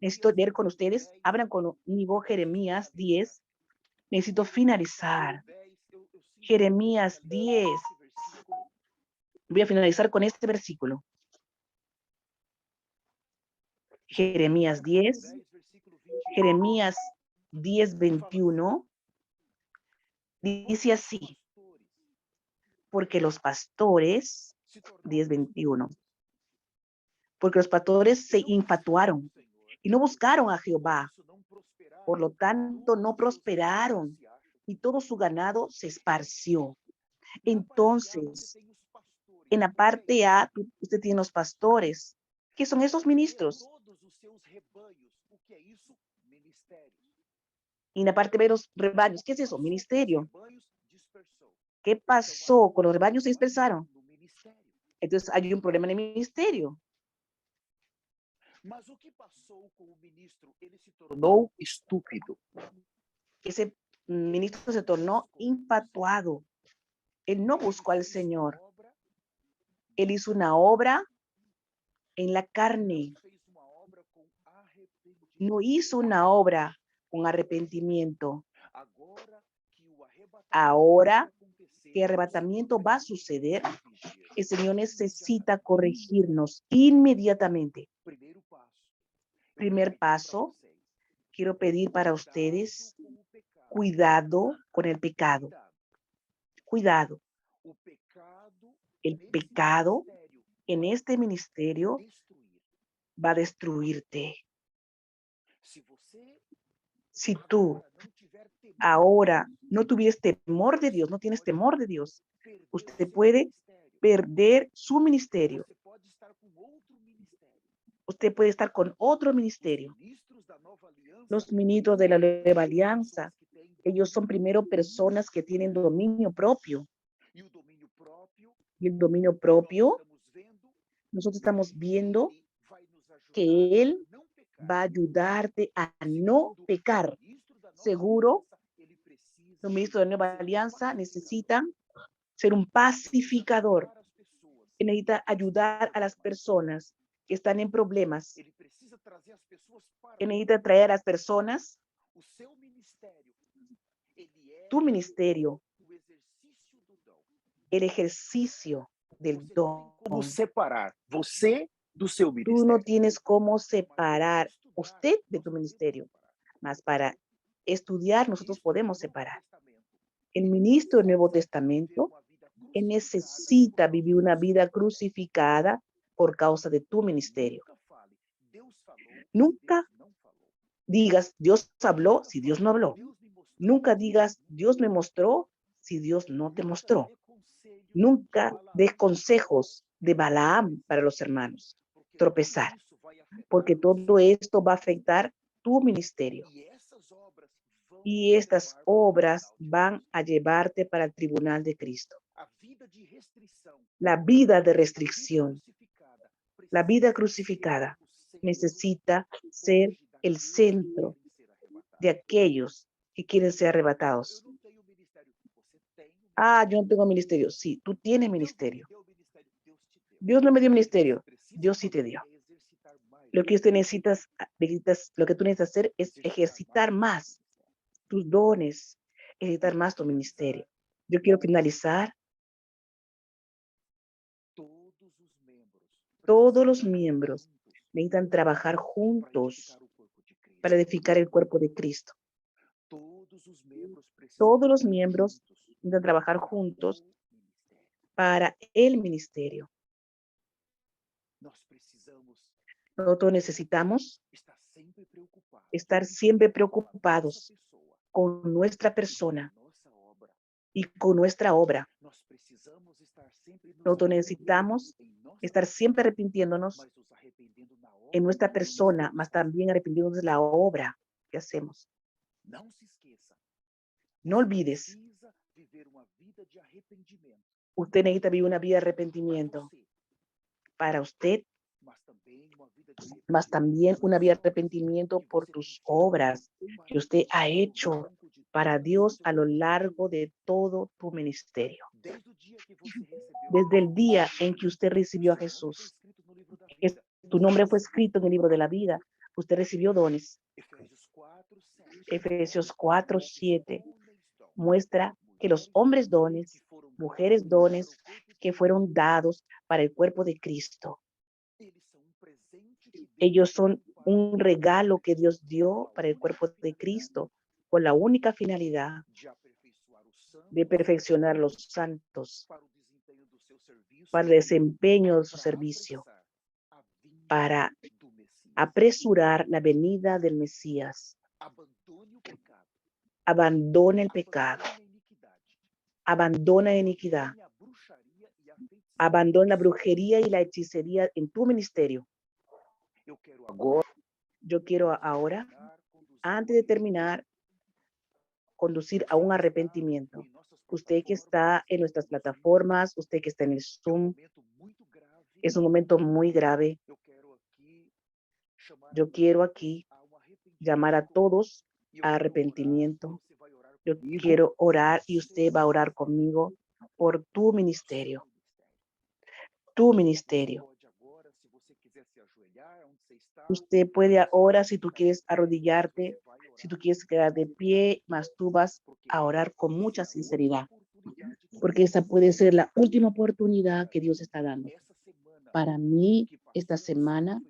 Necesito leer con ustedes. Abran conmigo Jeremías 10. Necesito finalizar. Jeremías 10. Voy a finalizar con este versículo. Jeremías 10. Jeremías 10, 21. Dice así. Porque los pastores, 10, 21. Porque los pastores se infatuaron y no buscaron a Jehová. Por lo tanto, no prosperaron y todo su ganado se esparció. Entonces, en la parte A, usted tiene los pastores. ¿Qué son esos ministros? Y en la parte B, los rebaños. ¿Qué es eso? Ministerio. ¿Qué pasó con los rebaños? Se dispersaron. Entonces, hay un problema en el ministerio. Mas o que passou com o ministro? Ele se tornou estúpido. Ese ministro se tornó infatuado. Él no buscó al Señor. Él hizo una obra en la carne. No hizo una obra con arrepentimiento. Ahora que el arrebatamiento va a suceder, el Señor necesita corregirnos inmediatamente. Primer paso, quiero pedir para ustedes cuidado con el pecado. Cuidado. El pecado en este ministerio va a destruirte. Si tú ahora no tuvieras temor de Dios, no tienes temor de Dios, usted puede perder su ministerio. Usted puede estar con otro ministerio. Los ministros de la Nueva Alianza, ellos son primero personas que tienen dominio propio. Y el dominio propio, nosotros estamos viendo que Él va a ayudarte a no pecar. Seguro, los ministros de la Nueva Alianza necesitan ser un pacificador. Él necesita ayudar a las personas que están en problemas. Él necesita traer a las personas. Tu ministerio, el ejercicio del don. Como separar você do seu ministério. Tú no tienes cómo separar usted de tu ministerio, mas para estudiar nosotros podemos separar. El ministro del Nuevo Testamento, él necesita vivir una vida crucificada por causa de tu ministerio. Nunca digas, Dios habló si Dios no habló. Nunca digas, Dios me mostró si Dios no te mostró. Nunca des consejos de Balaam para los hermanos. Tropezar. Porque todo esto va a afectar tu ministerio. Y estas obras van a llevarte para el tribunal de Cristo. La vida de restricción, la vida crucificada, necesita ser el centro de aquellos que quieren ser arrebatados. Ah, yo no tengo ministerio. Sí, tú tienes ministerio. Dios no me dio ministerio. Dios sí te dio. Lo que tú necesitas hacer es ejercitar más tus dones, ejercitar más tu ministerio. Yo quiero finalizar. Todos los miembros necesitan trabajar juntos para edificar el cuerpo de Cristo. Todos los miembros necesitan trabajar juntos para el ministerio. Nosotros necesitamos estar siempre preocupados con nuestra persona y con nuestra obra. Nosotros necesitamos estar siempre arrepintiéndonos en nuestra persona, mas también arrepintiéndonos de la obra que hacemos. No olvides, usted necesita vivir una vida de arrepentimiento para usted, mas también una vida de arrepentimiento por tus obras que usted ha hecho para Dios a lo largo de todo tu ministerio. Desde el día en que usted recibió a Jesús, está Tu nombre fue escrito en el libro de la vida. Usted recibió dones. Efesios 4:7 muestra que los hombres dones, mujeres dones, que fueron dados para el cuerpo de Cristo. Ellos son un regalo que Dios dio para el cuerpo de Cristo con la única finalidad de perfeccionar los santos para el desempeño de su servicio, para apresurar la venida del Mesías. Abandona el pecado, abandona la iniquidad, abandona la brujería y la hechicería en tu ministerio. Yo quiero ahora, antes de terminar, conducir a un arrepentimiento. Usted que está en nuestras plataformas, usted que está en el Zoom, es un momento muy grave. Yo quiero aquí llamar a todos a arrepentimiento. Yo quiero orar y usted va a orar conmigo por tu ministerio. Tu ministerio. Usted puede ahora, si tú quieres arrodillarte, si tú quieres quedar de pie, mas tú vas a orar con mucha sinceridad, porque esa puede ser la última oportunidad que Dios está dando. Para mí, esta semana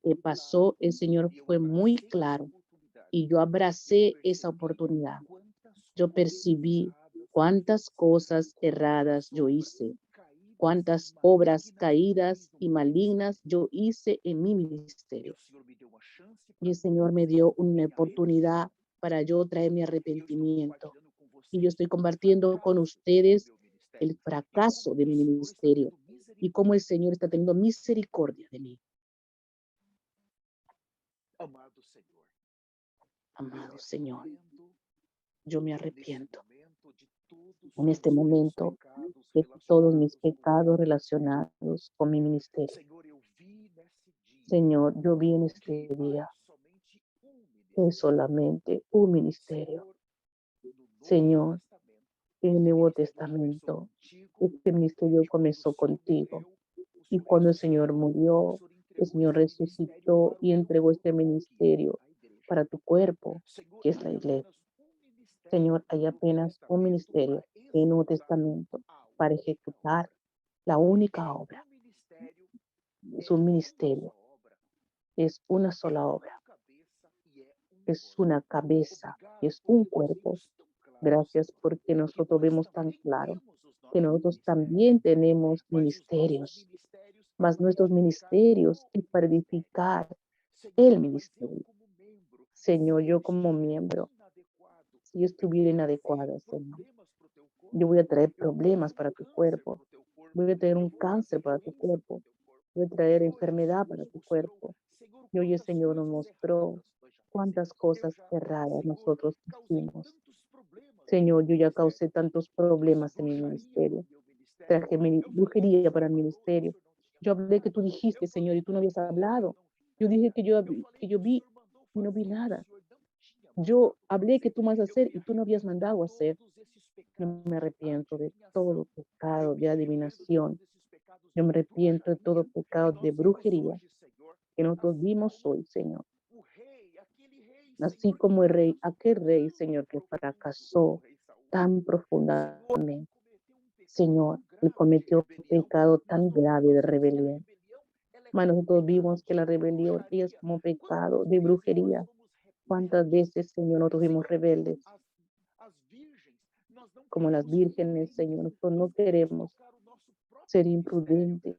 que pasó, el Señor fue muy claro y yo abracé esa oportunidad. Yo percibí cuántas cosas erradas yo hice, cuántas obras caídas y malignas yo hice en mi ministerio. Y el Señor me dio una oportunidad para yo traer mi arrepentimiento. Y yo estoy compartiendo con ustedes el fracaso de mi ministerio y cómo el Señor está teniendo misericordia de mí. Amado Señor, yo me arrepiento en este momento de todos mis pecados relacionados con mi ministerio. Señor, yo vi en este día que es solamente un ministerio. Señor, en el Nuevo Testamento, este ministerio comenzó contigo. Y cuando el Señor murió, el Señor resucitó y entregó este ministerio para tu cuerpo, que es la iglesia. Señor, hay apenas un ministerio en el Nuevo Testamento para ejecutar la única obra. Es un ministerio, es una sola obra. Es una cabeza, es un cuerpo. Gracias porque nosotros vemos tan claro que nosotros también tenemos ministerios, mas nuestros ministerios es para edificar el ministerio. Señor, yo como miembro, si yo estuviera inadecuada, Señor, yo voy a traer problemas para tu cuerpo, voy a traer un cáncer para tu cuerpo, voy a traer enfermedad para tu cuerpo. Y hoy el Señor nos mostró cuántas cosas erradas nosotros hicimos. Señor, yo ya causé tantos problemas en mi ministerio. Traje mi brujería para el ministerio. Yo hablé que tú dijiste, Señor, y tú no habías hablado. Yo dije que yo vi y no vi nada. Yo hablé que tú vas a hacer y tú no habías mandado a hacer. Yo me arrepiento de todo pecado de adivinación. Yo me arrepiento de todo pecado de brujería que nosotros vimos hoy, Señor. Así como el rey, aquel rey, Señor, que fracasó tan profundamente. Señor, él cometió un pecado tan grave de rebelión. Mas nosotros vimos que la rebelión es como pecado de brujería. ¿Cuántas veces, Señor, nosotros fuimos rebeldes? Como las vírgenes, Señor, nosotros no queremos ser imprudentes.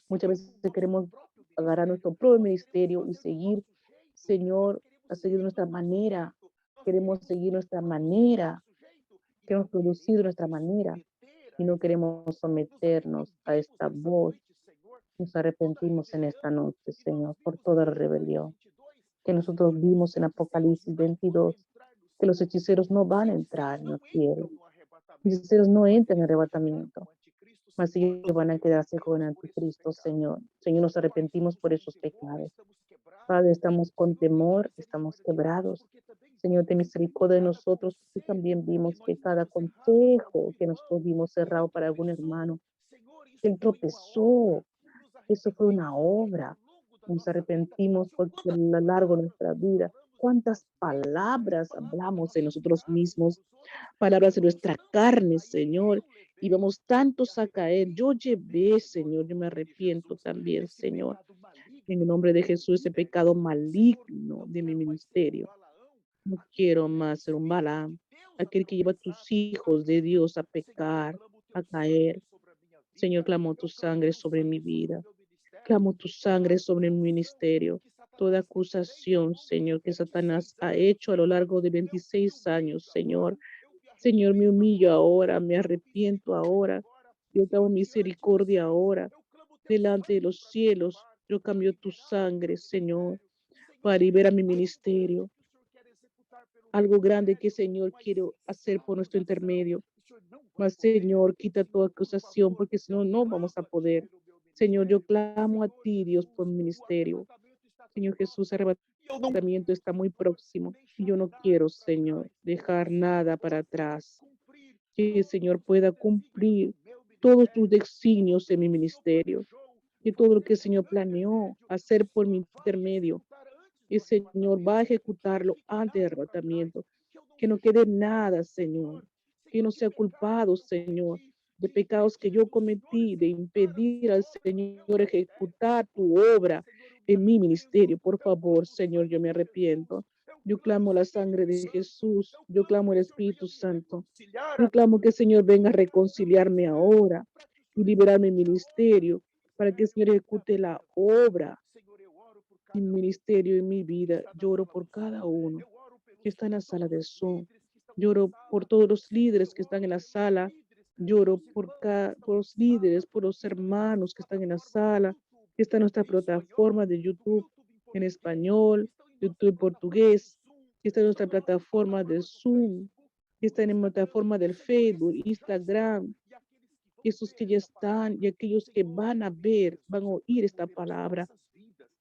Muchas veces queremos agarrar nuestro propio ministerio y seguir, Señor, a seguir nuestra manera. Queremos seguir nuestra manera. Queremos producir nuestra manera y no queremos someternos a esta voz. Nos arrepentimos en esta noche, Señor, por toda rebelión que nosotros vimos en Apocalipsis 22, que los hechiceros no van a entrar en los cielos. Los hechiceros no entran en arrebatamiento, mas ellos van a quedarse con el anticristo, Señor. Señor, nos arrepentimos por esos pecados. Padre, estamos con temor, estamos quebrados. Señor, ten misericordia de nosotros. Y también vimos que cada consejo que nosotros vimos cerrado para algún hermano, él tropezó. Eso fue una obra. Nos arrepentimos porque a lo largo de nuestra vida, cuántas palabras hablamos de nosotros mismos, palabras de nuestra carne, Señor, y vamos tantos a caer. Yo llevé, Señor, yo me arrepiento también, Señor, en el nombre de Jesús, ese pecado maligno de mi ministerio. No quiero más ser un Balaam, aquel que lleva a tus hijos de Dios a pecar, a caer. Señor, clamo tu sangre sobre mi vida. Clamo tu sangre sobre mi ministerio. Toda acusación, Señor, que Satanás ha hecho a lo largo de 26 años, Señor. Señor, me humillo ahora, me arrepiento ahora. Yo te hago misericordia ahora. Delante de los cielos, yo cambio tu sangre, Señor, para liberar mi ministerio. Algo grande que, Señor, quiero hacer por nuestro intermedio. Mas, Señor, quita toda acusación, porque si no, no vamos a poder. Señor, yo clamo a ti, Dios, por mi ministerio. Señor Jesús, el arrebatamiento está muy próximo. Y yo no quiero, Señor, dejar nada para atrás. Que el Señor pueda cumplir todos tus designios en mi ministerio. Que todo lo que el Señor planeó hacer por mi intermedio, el Señor va a ejecutarlo antes del arrebatamiento. Que no quede nada, Señor. Que no sea culpado, Señor, de pecados que yo cometí, de impedir al Señor ejecutar tu obra en mi ministerio. Por favor, Señor, yo me arrepiento. Yo clamo la sangre de Jesús. Yo clamo el Espíritu Santo. Yo clamo que el Señor venga a reconciliarme ahora y liberar mi ministerio para que el Señor ejecute la obra mi ministerio y mi vida. Lloro por cada uno que está en la sala de Zoom. Lloro por todos los líderes que están en la sala. Lloro por los líderes, por los hermanos que están en la sala, que están en nuestra plataforma de YouTube en español, YouTube en portugués, que está en nuestra plataforma de Zoom, que están en la plataforma del Facebook, Instagram, esos que ya están y aquellos que van a ver, van a oír esta palabra.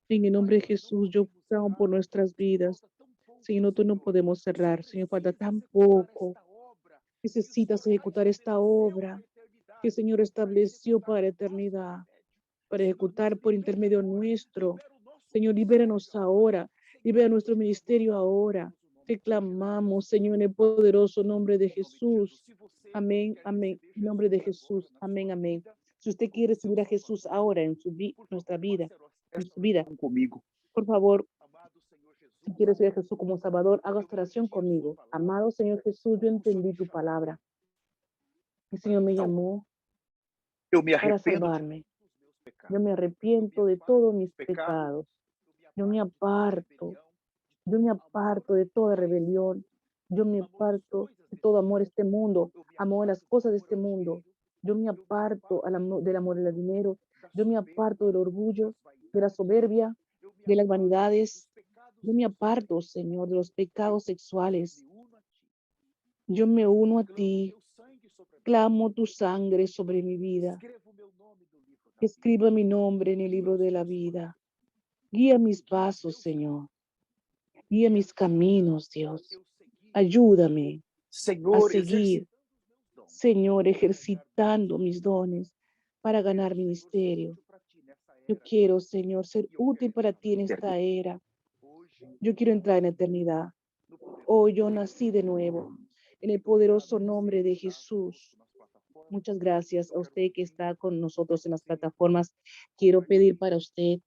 En el nombre de Jesús, yo clamo por nuestras vidas. Señor, nosotros no podemos cerrar. Señor, falta tan poco. Necesitas ejecutar esta obra que el Señor estableció para la eternidad, para ejecutar por intermedio nuestro. Señor, libéranos ahora. Libera nuestro ministerio ahora. Te clamamos, Señor, en el poderoso nombre de Jesús. Amén, amén. En nombre de Jesús. Amén, amén. Si usted quiere recibir a Jesús ahora en nuestra vida, en su vida, por favor, si quieres ser a Jesús como Salvador, haga esta oración conmigo. Amado Señor Jesús, yo entendí tu palabra. El Señor me llamó para salvarme. Yo me arrepiento de todos mis pecados. Yo me aparto. Yo me aparto de toda rebelión. Yo me aparto de todo amor a este mundo, amor a las cosas de este mundo. Yo me aparto del amor al dinero. Yo me aparto del orgullo, de la soberbia, de las vanidades. Yo me aparto, Señor, de los pecados sexuales. Yo me uno a ti. Clamo tu sangre sobre mi vida. Escriba mi nombre en el libro de la vida. Guía mis pasos, Señor. Guía mis caminos, Dios. Ayúdame a seguir, Señor, ejercitando mis dones para ganar ministerio. Yo quiero, Señor, ser útil para ti en esta era. Yo quiero entrar en la eternidad. Hoy yo nací de nuevo en el poderoso nombre de Jesús. Muchas gracias a usted que está con nosotros en las plataformas. Quiero pedir para usted